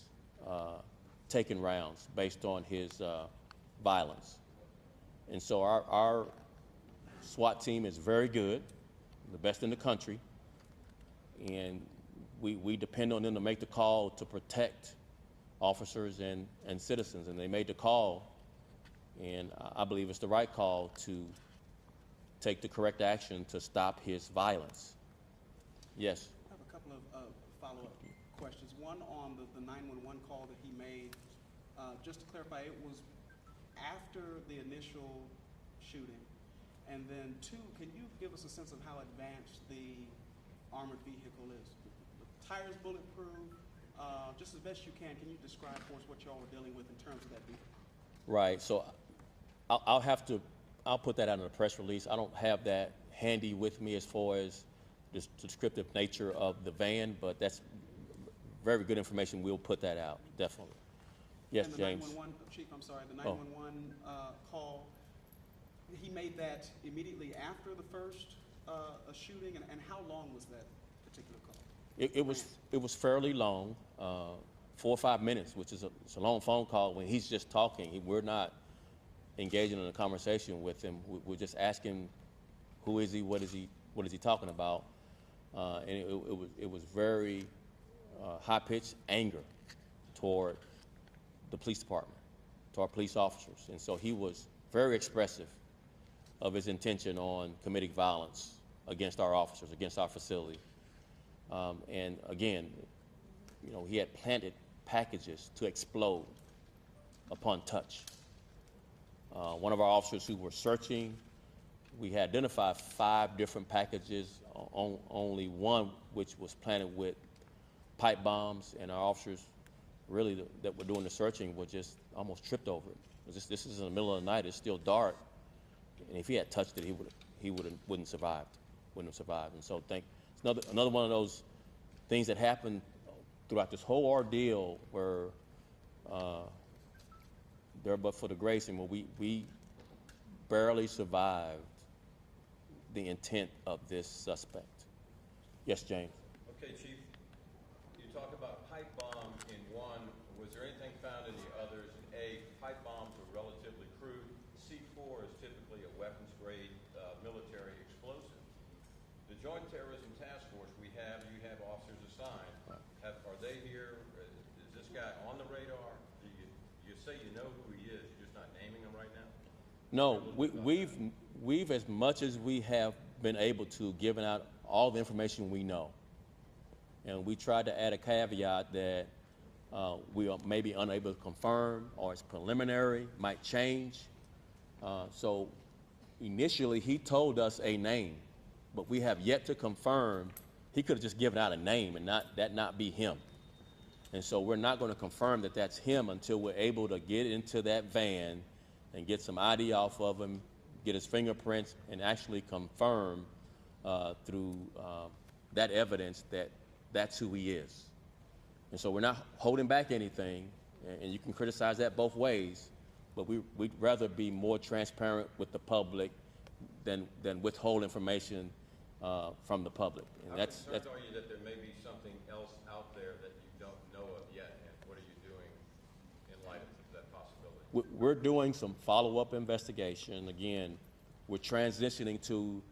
taking rounds based on his violence. And so our SWAT team is very good, the best in the country, and we depend on them to make the call to protect officers and citizens, and they made the call, and I believe it's the right call to take the correct action to stop his violence. Yes. I have a couple of follow-up questions. One on the 911 call that he made. Just to clarify, it was after the initial shooting. And then two, can you give us a sense of how advanced the armored vehicle is? The tires bulletproof? Just as best you can you describe for us what y'all were dealing with in terms of that vehicle? Right. So I'll put that out in a press release. I don't have that handy with me as far as the descriptive nature of the van, but that's very good information. We'll put that out, definitely. Yes, and the James. 911, Chief, I'm sorry, the 911 call, he made that immediately after the first shooting, and how long was that particular call? It was fairly long, 4 or 5 minutes, which is it's a long phone call when he's just talking. We're not engaging in a conversation with him. We're just asking, who is he? What is he talking about? And it was very high-pitched anger toward the police department, to our police officers, and so he was very expressive of his intention on committing violence against our officers, against our facility. And again, you know, he had planted packages to explode upon touch. One of our officers who were searching, we had identified 5 different packages, only one which was planted with pipe bombs, and our officers really that were doing the searching were just almost tripped over it. This is in the middle of the night, it's still dark, and if he had touched it, wouldn't have survived. And so it's another one of those things that happened throughout this whole ordeal where there but for the grace and where we barely survived the intent of this suspect. Yes, James. Okay, Chief, you talk about pipe bombs in one. Was there anything found in the others? And A, pipe bombs are relatively crude. C4 is typically a weapons-grade military explosive. The Joint Terrorism Task Force you have officers assigned. Are they here? Is this guy on the radar? You say you know who he is, you're just not naming him right now? No, we've as much as we have been able to given out all the information we know. And we tried to add a caveat that we are maybe unable to confirm, or it's preliminary, might change. So initially he told us a name, but we have yet to confirm. He could have just given out a name and not be him. And so we're not going to confirm that that's him until we're able to get into that van and get some ID off of him, get his fingerprints, and actually confirm through that evidence that that's who he is. And so we're not holding back anything, and you can criticize that both ways, but we'd rather be more transparent with the public than withhold information from the public. And How concerned are you that there may be something else out there that you don't know of yet, and what are you doing in light of that possibility? We're doing some follow-up investigation. Again, we're transitioning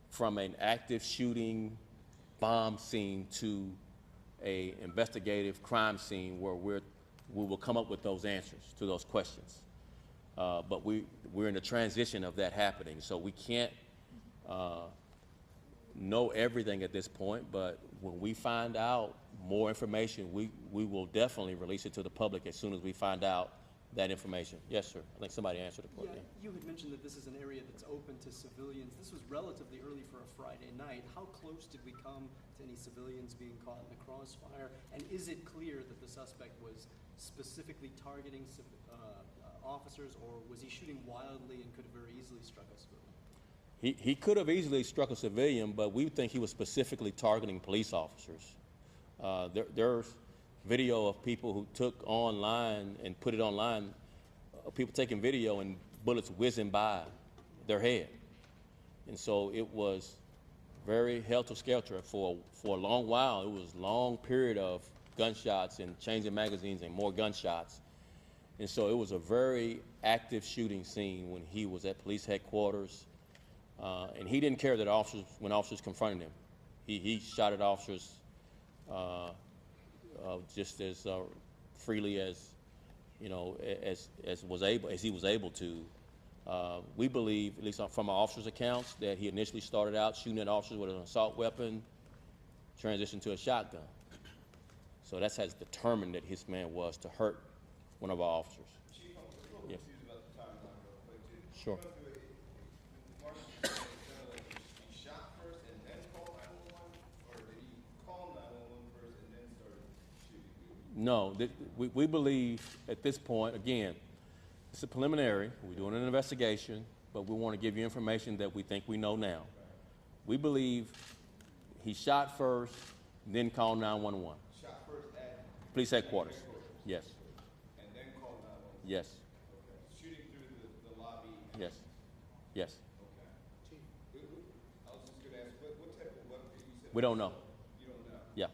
from an active shooting bomb scene to a investigative crime scene where we will come up with those answers to those questions. But we're in the transition of that happening, so we can't know everything at this point, but when we find out more information, we will definitely release it to the public as soon as we find out that information. Yes, sir. I think somebody answered the question. Yeah, you had mentioned that this is an area that's open to civilians. This was relatively early for a Friday night. How close did we come to any civilians being caught in the crossfire? And is it clear that the suspect was specifically targeting officers, or was he shooting wildly and could have very easily struck a civilian? He could have easily struck a civilian, but we think he was specifically targeting police officers. There's video of people who took online and put it online, people taking video and bullets whizzing by their head. And so it was very helter-skelter for a long while. It was a long period of gunshots and changing magazines and more gunshots. And so it was a very active shooting scene when he was at police headquarters. And he didn't care that when officers confronted him. He shot at officers just as freely as, as he was able to. We believe, at least from our officers' accounts, that he initially started out shooting at officers with an assault weapon, transitioned to a shotgun. So that's how determined that his man was to hurt one of our officers. Chief, I'm a little Yes. confused about the timeline real quick. Did Sure. you run through it? Marcus said he shot first and then called 911, or did he call 911 first and then started shooting? No, we believe at this point, again, it's a preliminary. We're doing an investigation, but we want to give you information that we think we know now. We believe he shot first, then called 911. Shot first at Police headquarters. Yes. and then called 911. Yes. Okay. Shooting through the lobby. Yes. Yes. Okay. Chief, I was just going to ask, what type of weapon you said? We don't know. You don't know? Yeah. A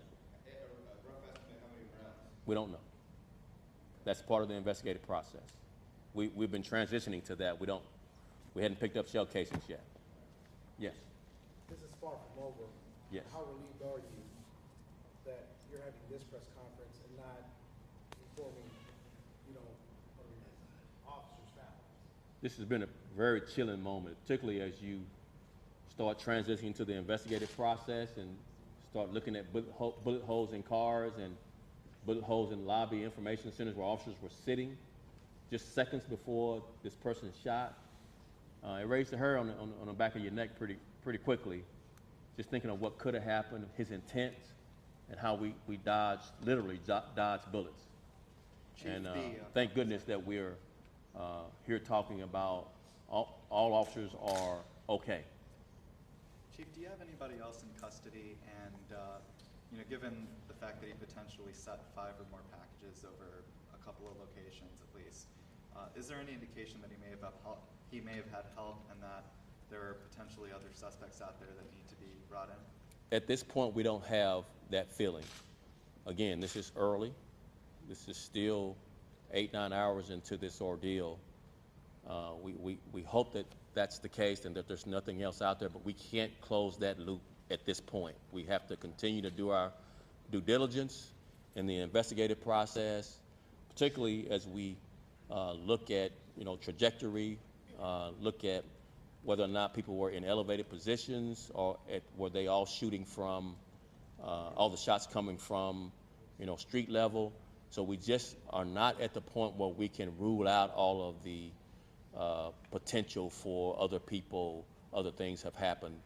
rough estimate, how many rounds? We don't know. That's part of the investigative process. We've been transitioning to that. We hadn't picked up shell casings yet. Yes. This is far from over. Yes. How relieved are you that you're having this press conference and not informing, officers' families? This has been a very chilling moment, particularly as you start transitioning to the investigative process and start looking at bullet holes in cars and bullet holes in lobby information centers where officers were sitting just seconds before this person shot. It raised the hair on the back of your neck pretty quickly, just thinking of what could have happened, his intent, and how we literally dodged bullets. Chief, And thank goodness that we're here talking about all officers are okay. Chief, do you have anybody else in custody? And given the fact that he potentially set 5 or more packages over a couple of locations at least, is there any indication that he may have had help, and that there are potentially other suspects out there that need to be brought in? At this point, we don't have that feeling. Again, this is early. This is still 8-9 hours into this ordeal. We hope that that's the case and that there's nothing else out there, but we can't close that loop at this point. We have to continue to do our due diligence in the investigative process, particularly as we look at trajectory, look at whether or not people were in elevated positions, or were they all shooting from all the shots coming from street level. So we just are not at the point where we can rule out all of the potential for other people, other things have happened.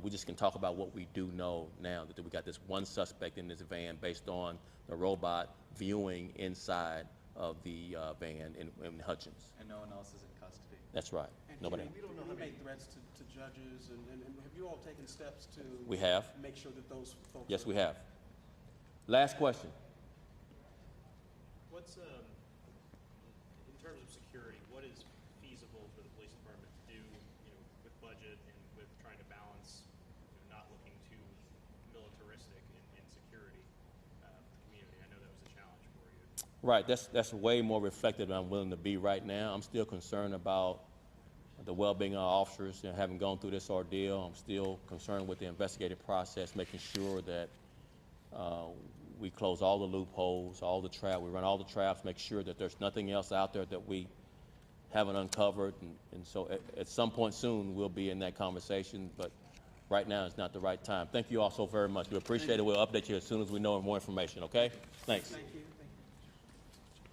We just can talk about what we do know now, that we got this one suspect in this van based on the robot viewing inside of the van in Hutchins. And no one else is in custody? That's right. And Nobody. we don't know how many threats to judges, and have you all taken steps to We have. make sure that those folks? Yes, are- we have. Last question. What's, in terms of security, what is feasible for the police department to do, with budget and with trying to balance, not looking too militaristic in security for the community? I know that was a challenge for you. Right, that's way more reflective than I'm willing to be right now. I'm still concerned about the well-being of our officers, having gone through this ordeal. I'm still concerned with the investigative process, making sure that we close all the loopholes, we run all the traps, make sure that there's nothing else out there that we haven't uncovered. And so at some point soon, we'll be in that conversation, but right now is not the right time. Thank you all so very much. We appreciate it. We'll update you as soon as we know more information, okay? Thanks. Thank you.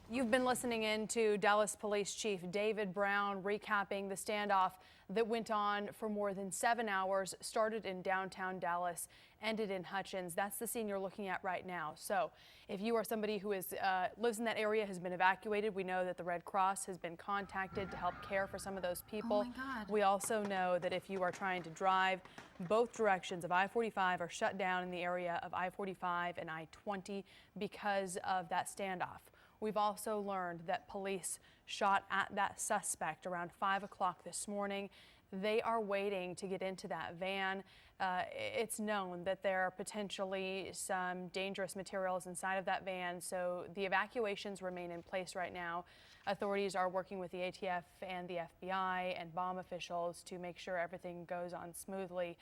You've been listening in to Dallas Police Chief David Brown recapping the standoff that went on for more than 7 hours, started in downtown Dallas, ended in Hutchins. That's the scene you're looking at right now. So if you are somebody who lives in that area, has been evacuated, we know that the Red Cross has been contacted to help care for some of those people. Oh my God. We also know that if you are trying to drive, both directions of I-45 are shut down in the area of I-45 and I-20 because of that standoff. We've also learned that police shot at that suspect around 5 o'clock this morning. They are waiting to get into that van. It's known that there are potentially some dangerous materials inside of that van, so the evacuations remain in place right now. Authorities are working with the ATF and the FBI and bomb officials to make sure everything goes on smoothly.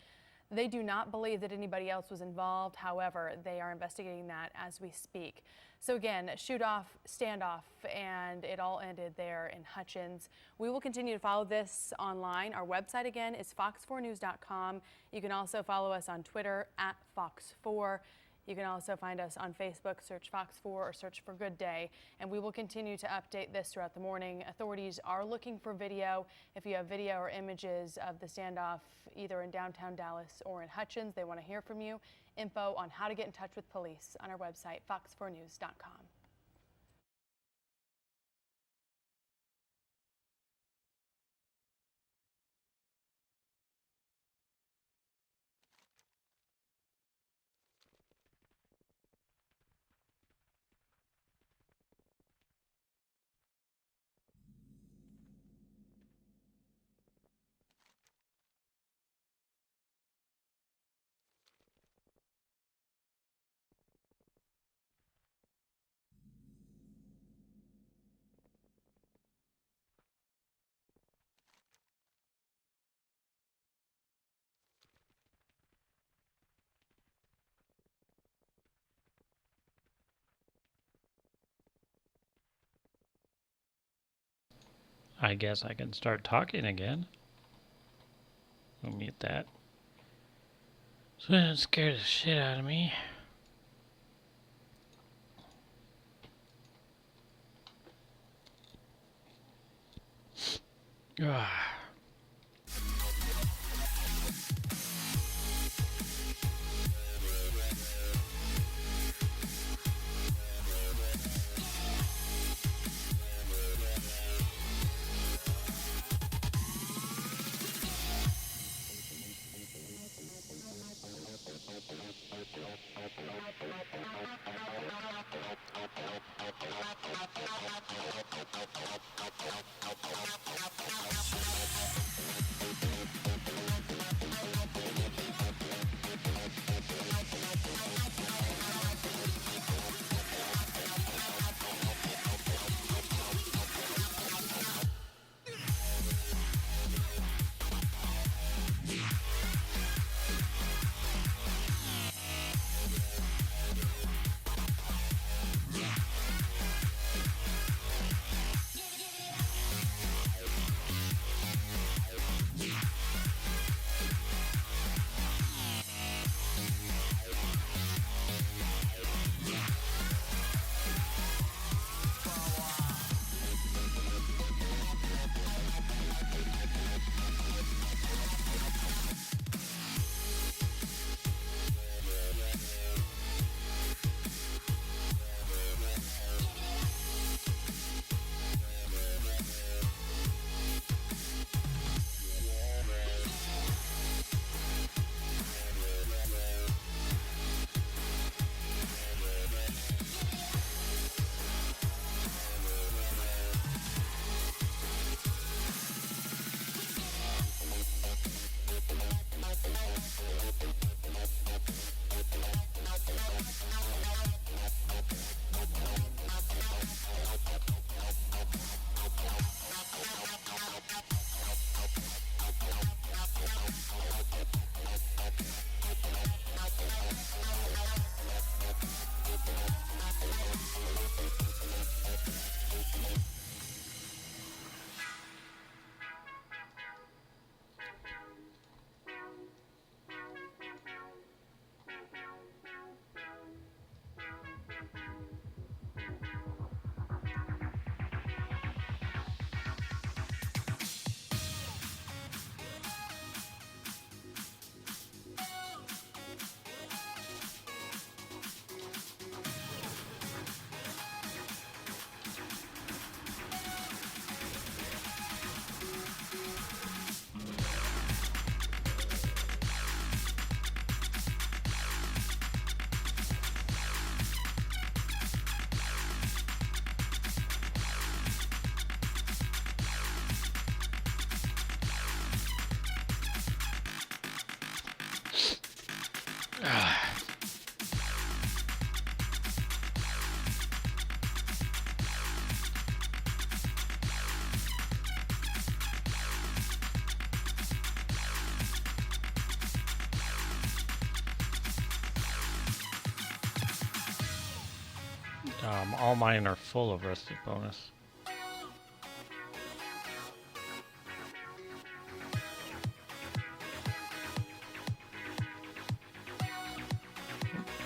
They do not believe that anybody else was involved. However, they are investigating that as we speak. So again, shoot-off, standoff, and it all ended there in Hutchins. We will continue to follow this online. Our website again is fox4news.com. You can also follow us on Twitter at Fox4. You can also find us on Facebook, search Fox 4 or search for Good Day, and we will continue to update this throughout the morning. Authorities are looking for video. If you have video or images of the standoff either in downtown Dallas or in Hutchins, they want to hear from you. Info on how to get in touch with police on our website, fox4news.com. I guess I can start talking again. We'll mute that. So that scared the shit out of me. Ah. All mine are full of rustic bonus.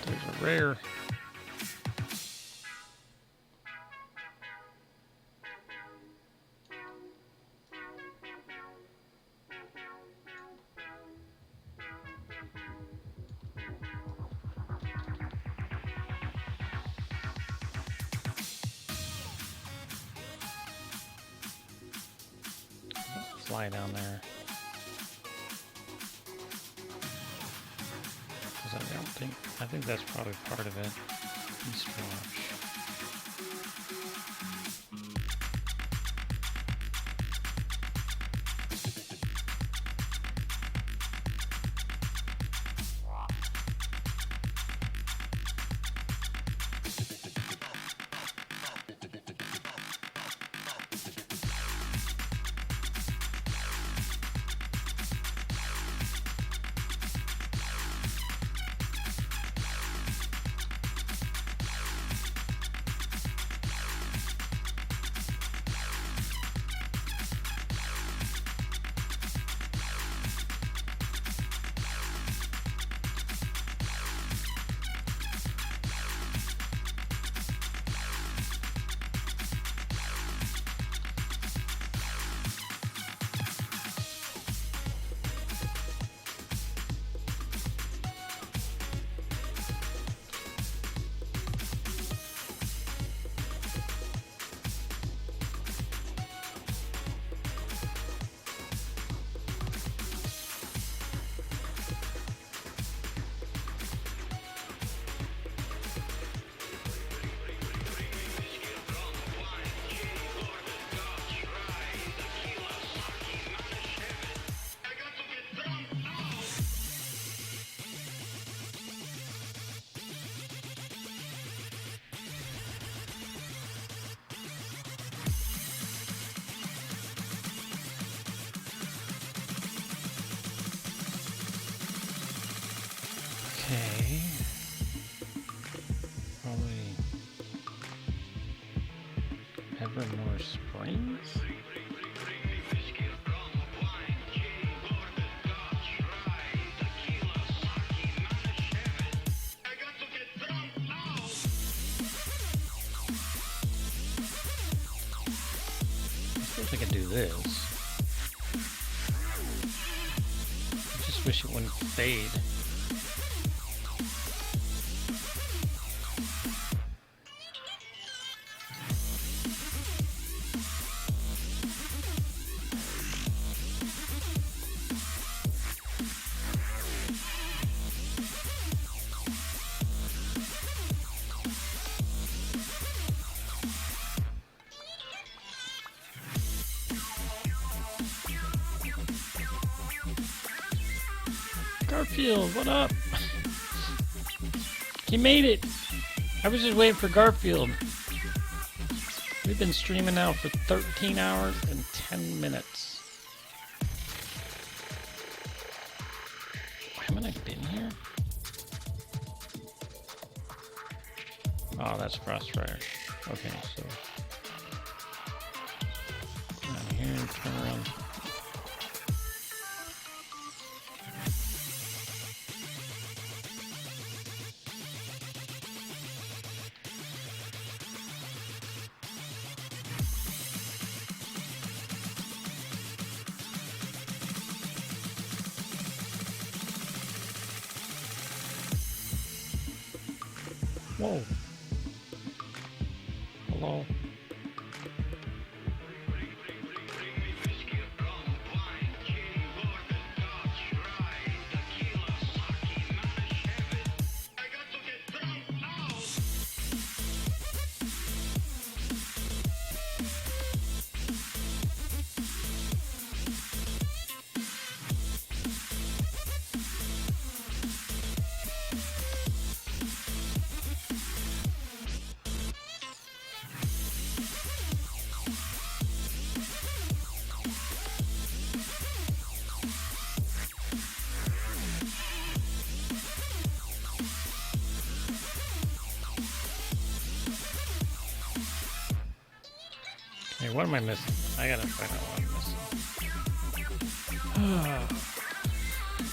There's a rare. Fly down there. 'Cause I think that's probably part of it. East Wash. Okay. Probably Evermore Springs? I suppose I could do this. I just wish it wouldn't fade. Garfield, what up? He made it! I was just waiting for Garfield. We've been streaming now for 13 hours and 10 minutes. Haven't I been here? Oh, that's Frostfire. Okay, so... down here and turn around. Whoa. Hello. Hey, what am I missing? I gotta find out what I'm missing.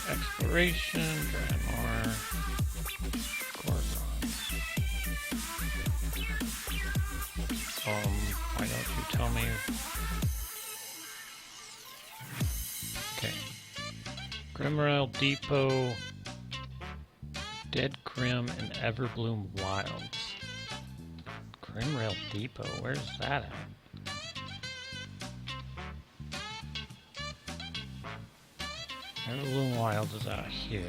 Exploration, Draenor, Gorgons. Why don't you tell me? Okay. Grimrail Depot, Dead Grim, and Everbloom Wilds. Grimrail Depot, where's that at? Everbloom Wilds is out here.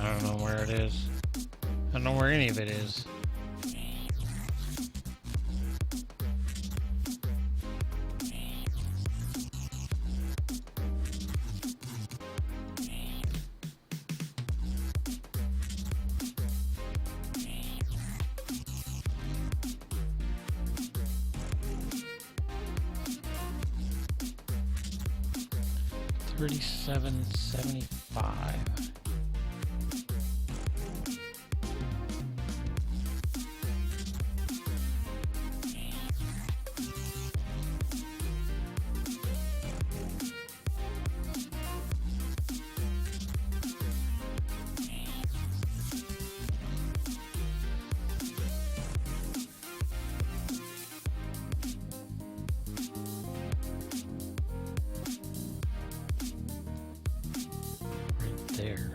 I don't know where it is. I don't know where any of it is. $37.75. There.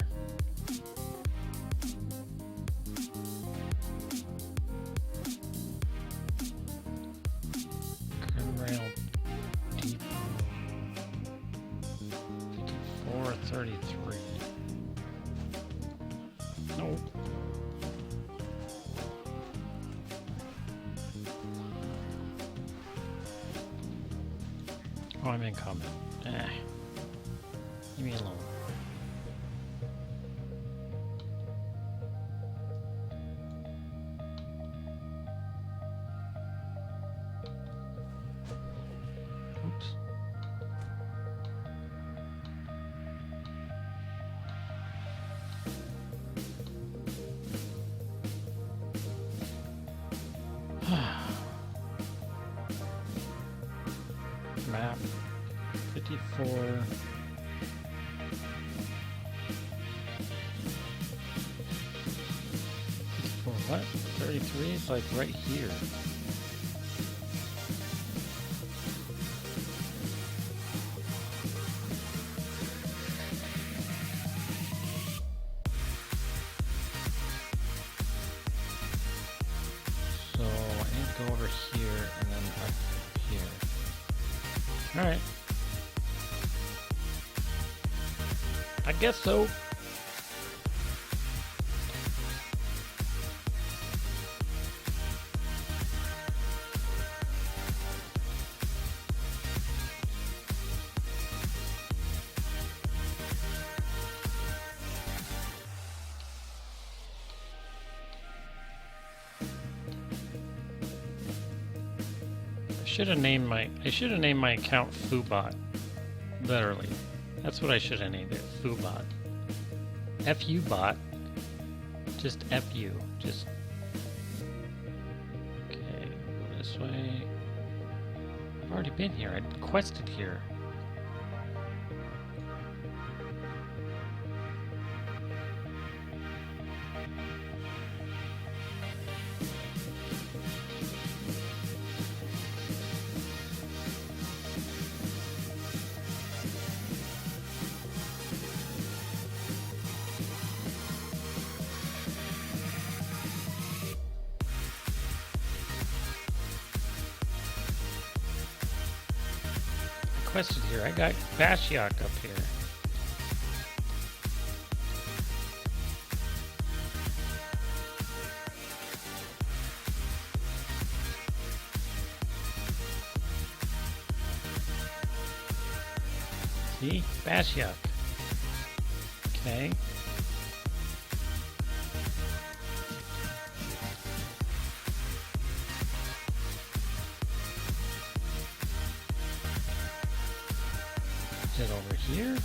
Grimrail Depot. 54.33. Nope. Oh, I'm in comment. Leave me alone. Oops. Map 54. What? 33 is like right here. So I need to go over here and then up here. Alright. I guess so. should have named my account Foobot. Literally. That's what I should have named it. Foobot. F-U bot. Just F-U. Just... Okay, go this way. I've already been here. I quested here. Quested here. I got Bashiok up here. See? Bashiok. Okay. Is it over here?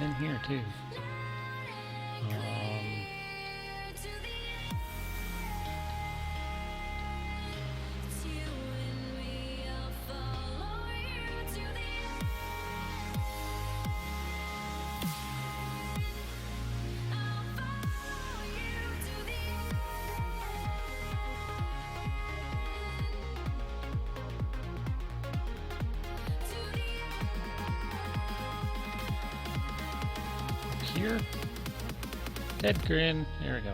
In here too. Here. Dead grin. There we go.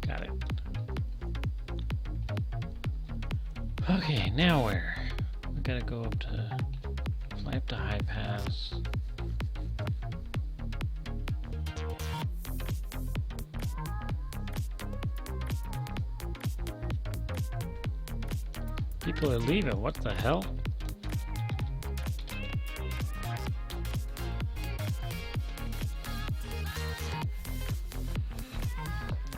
Got it. Okay, now where? We gotta go up to fly up to High Pass. People are leaving. What the hell?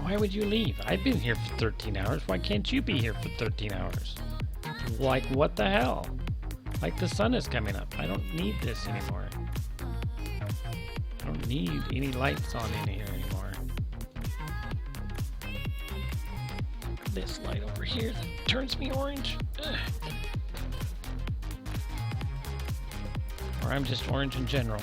Why would you leave? I've been here for 13 hours. Why can't you be here for 13 hours? Like, what the hell? Like, the sun is coming up. I don't need this anymore. I don't need any lights on in here anymore. This light over here that turns me orange. Ugh. Or I'm just orange in general.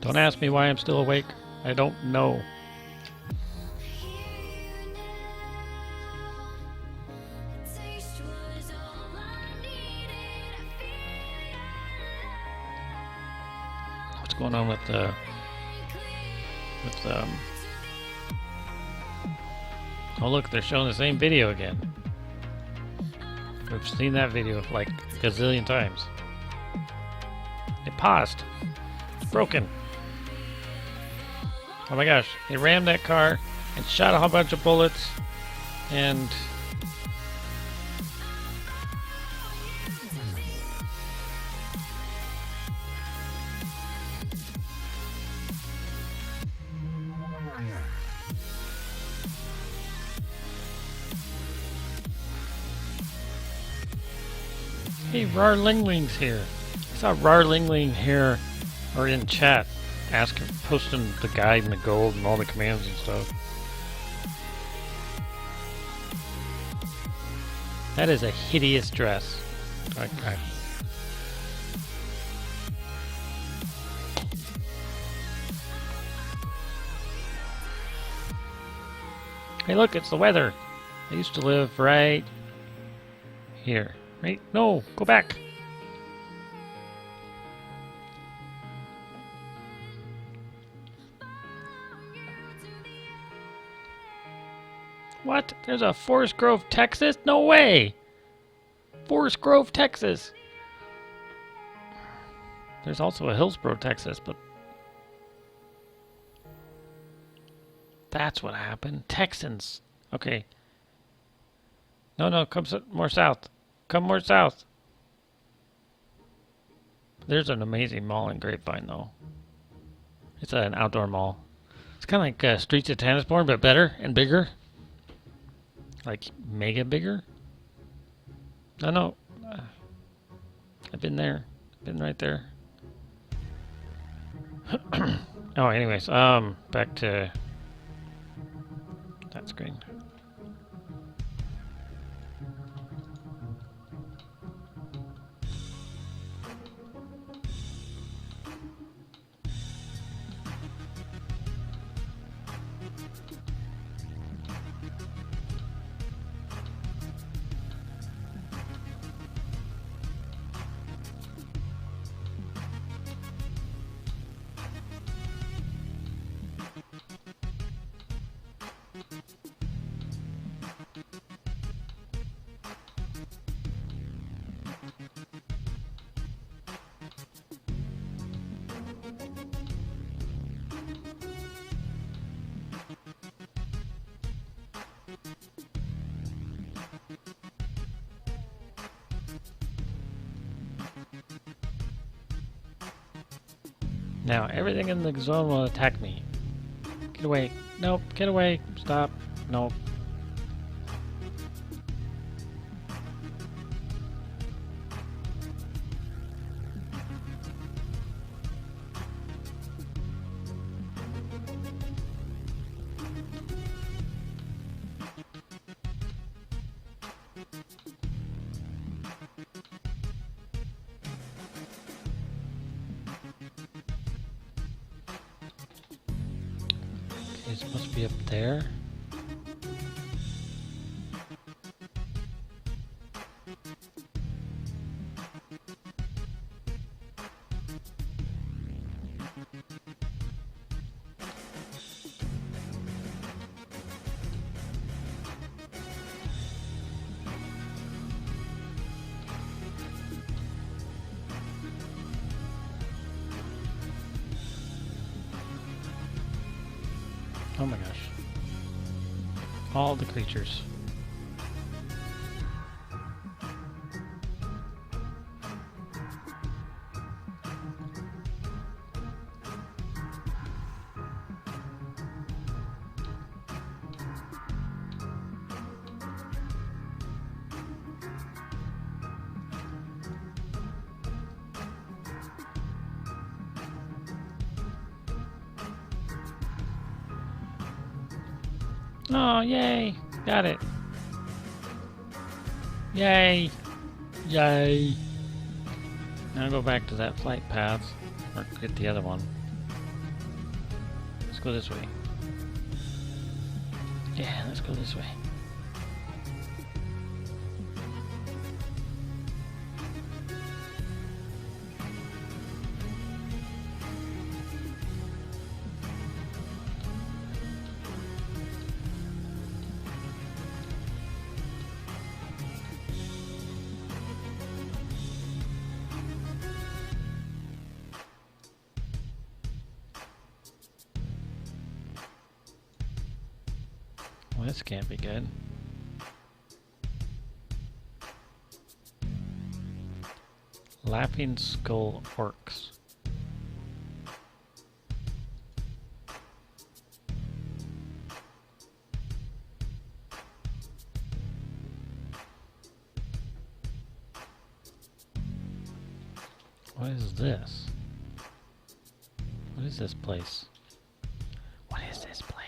Don't ask me why I'm still awake. I don't know. What's going on with oh look, they're showing the same video again. We've seen that video like a gazillion times. It paused. It's broken. Oh my gosh, they rammed that car and shot a whole bunch of bullets and hey, Rar Lingling's here. I saw Rar Lingling here or in chat. Posting the guide and the gold and all the commands and stuff. That is a hideous dress. Okay. Hey, look, it's the weather. I used to live right here. Right? No, go back. What? There's a Forest Grove, Texas? No way! Forest Grove, Texas. There's also a Hillsboro, Texas, but that's what happened. Texans. Okay. No, come more south. Come more south. There's an amazing mall in Grapevine, though. It's an outdoor mall. It's kind of like Streets of Tannisborn, but better and bigger. Like, mega bigger. No. I've been there. Been right there. Oh, anyways, back to that screen. Now, everything in the zone will attack me. Get away. Nope, get away. Stop. Nope. It's supposed to be up there. Oh my gosh. All the creatures. Oh, yay! Got it. Yay! Yay! Now go back to that flight path, or get the other one. Let's go this way. Yeah, let's go this way. Well, this can't be good. Laughing Skull Orcs. What is this? What is this place? What is this place?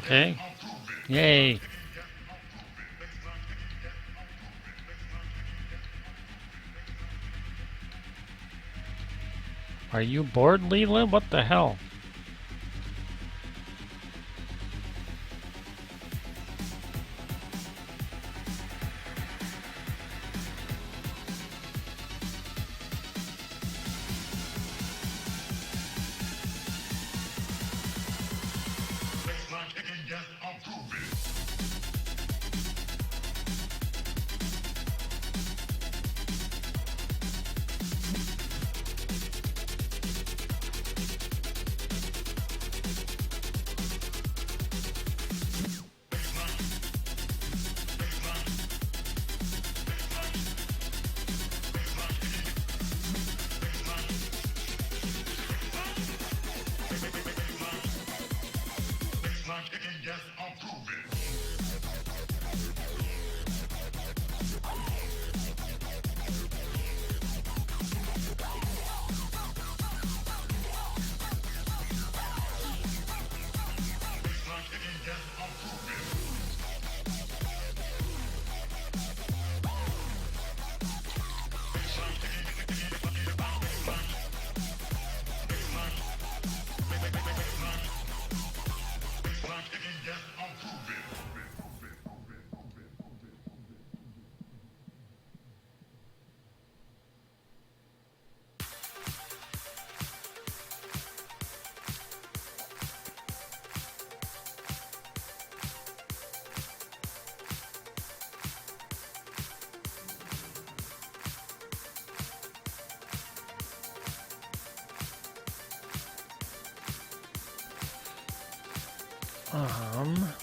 Okay. Yay. Are you bored, Leland? What the hell? Um...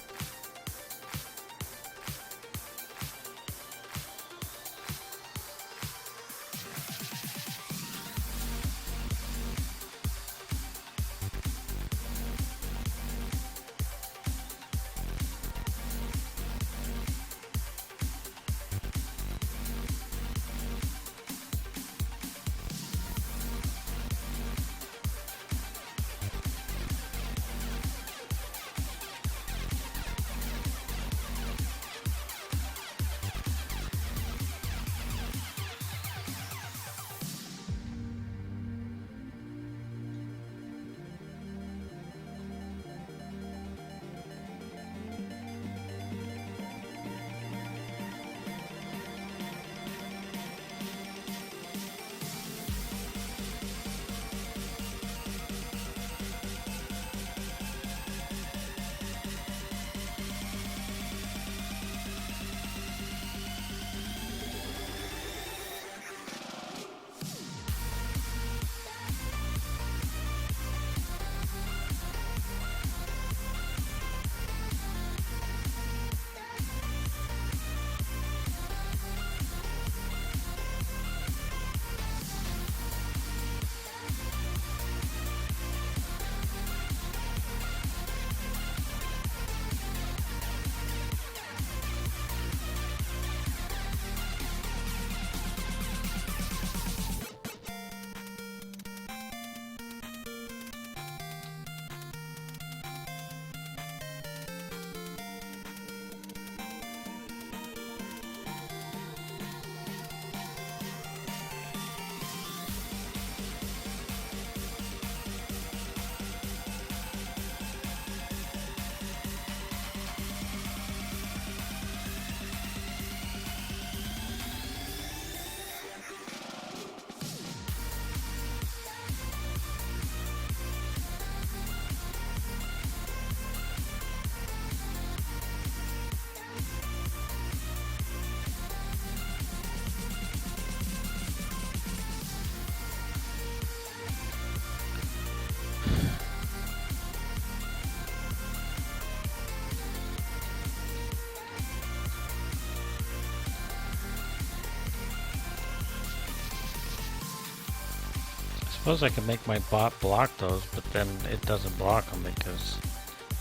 Suppose I can make my bot block those, but then it doesn't block them because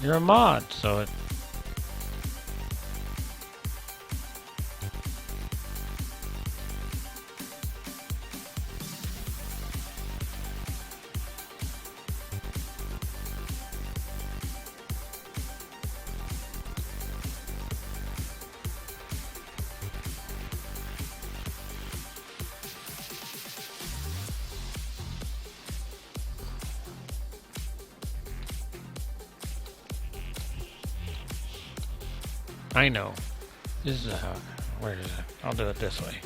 you're a mod, so it... I know. This is how... Where is it? I'll do it this way.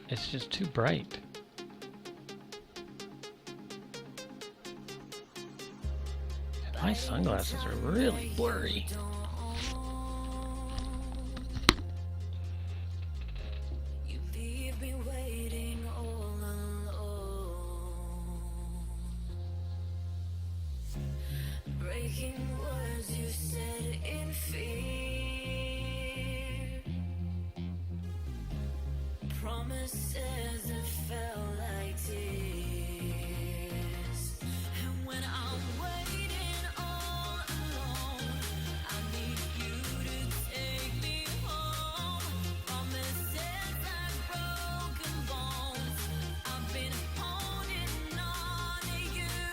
It's just too bright. And my sunglasses are really blurry. You leave me waiting all alone. Breaking words you said in fear. Promises that felt like tears. And when I'm waiting all alone, I need you to take me home. Promises like broken bones. I've been holding on to you.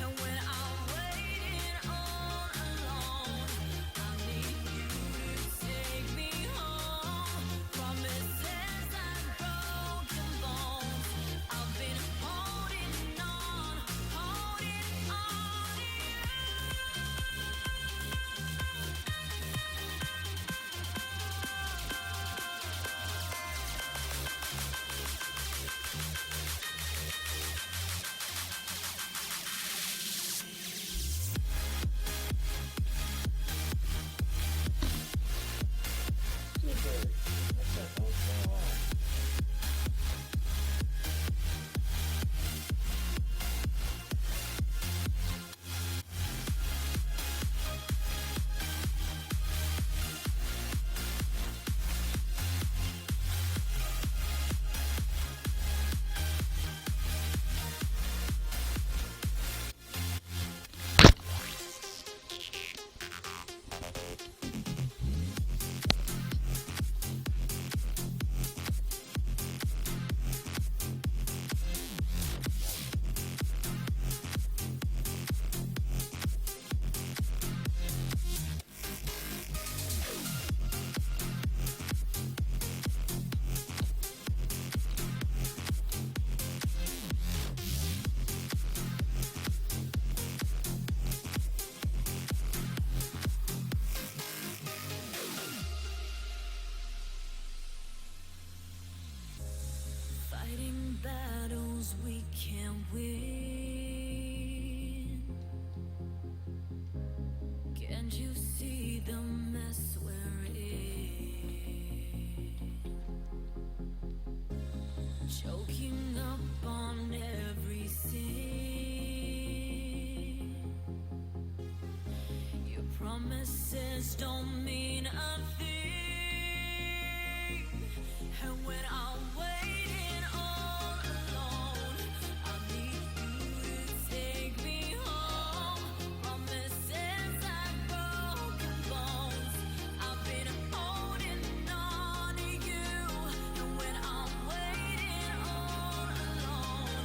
And when I'm waiting all alone, I need you to take me home. Promises like broken bones. I've been holding on to you. Fighting battles we can't win. Can't you see the mess we're in? Choking up on every sin. Your promises don't mean a thing. And when I'm waiting all alone, I need you to take me home. Promises like broken bones. I've been holding on to you. And when I'm waiting all alone,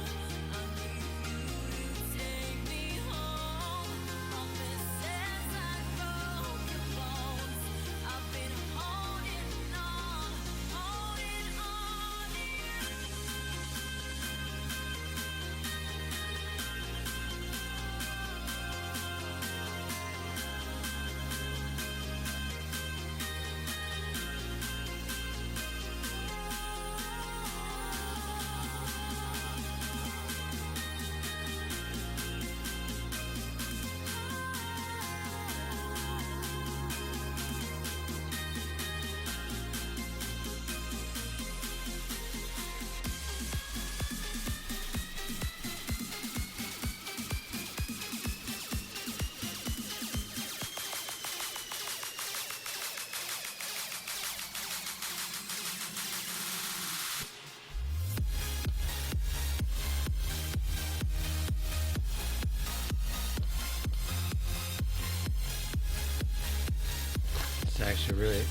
I need you to take me home. Promises like broken bones. I've been holding on to you. actually really.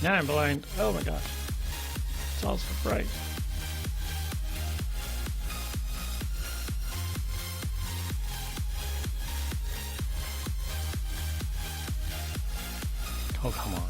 Now I'm blind. Oh my gosh. It's all so bright. Oh, come on.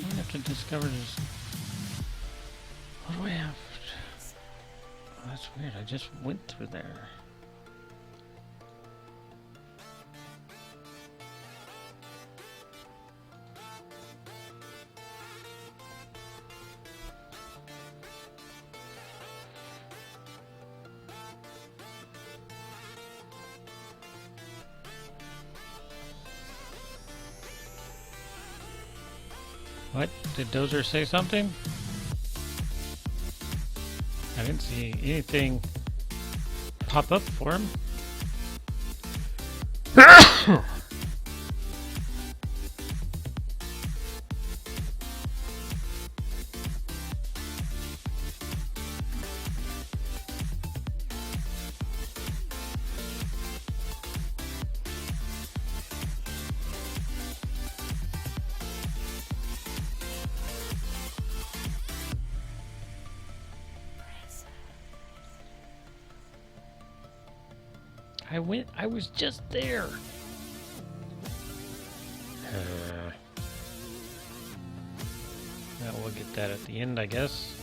I have to discover this. What do I have? Oh, that's weird. I just went through there. What? Did Dozer say something? I didn't see anything pop up for him. I was just there. Now we'll get that at the end, I guess.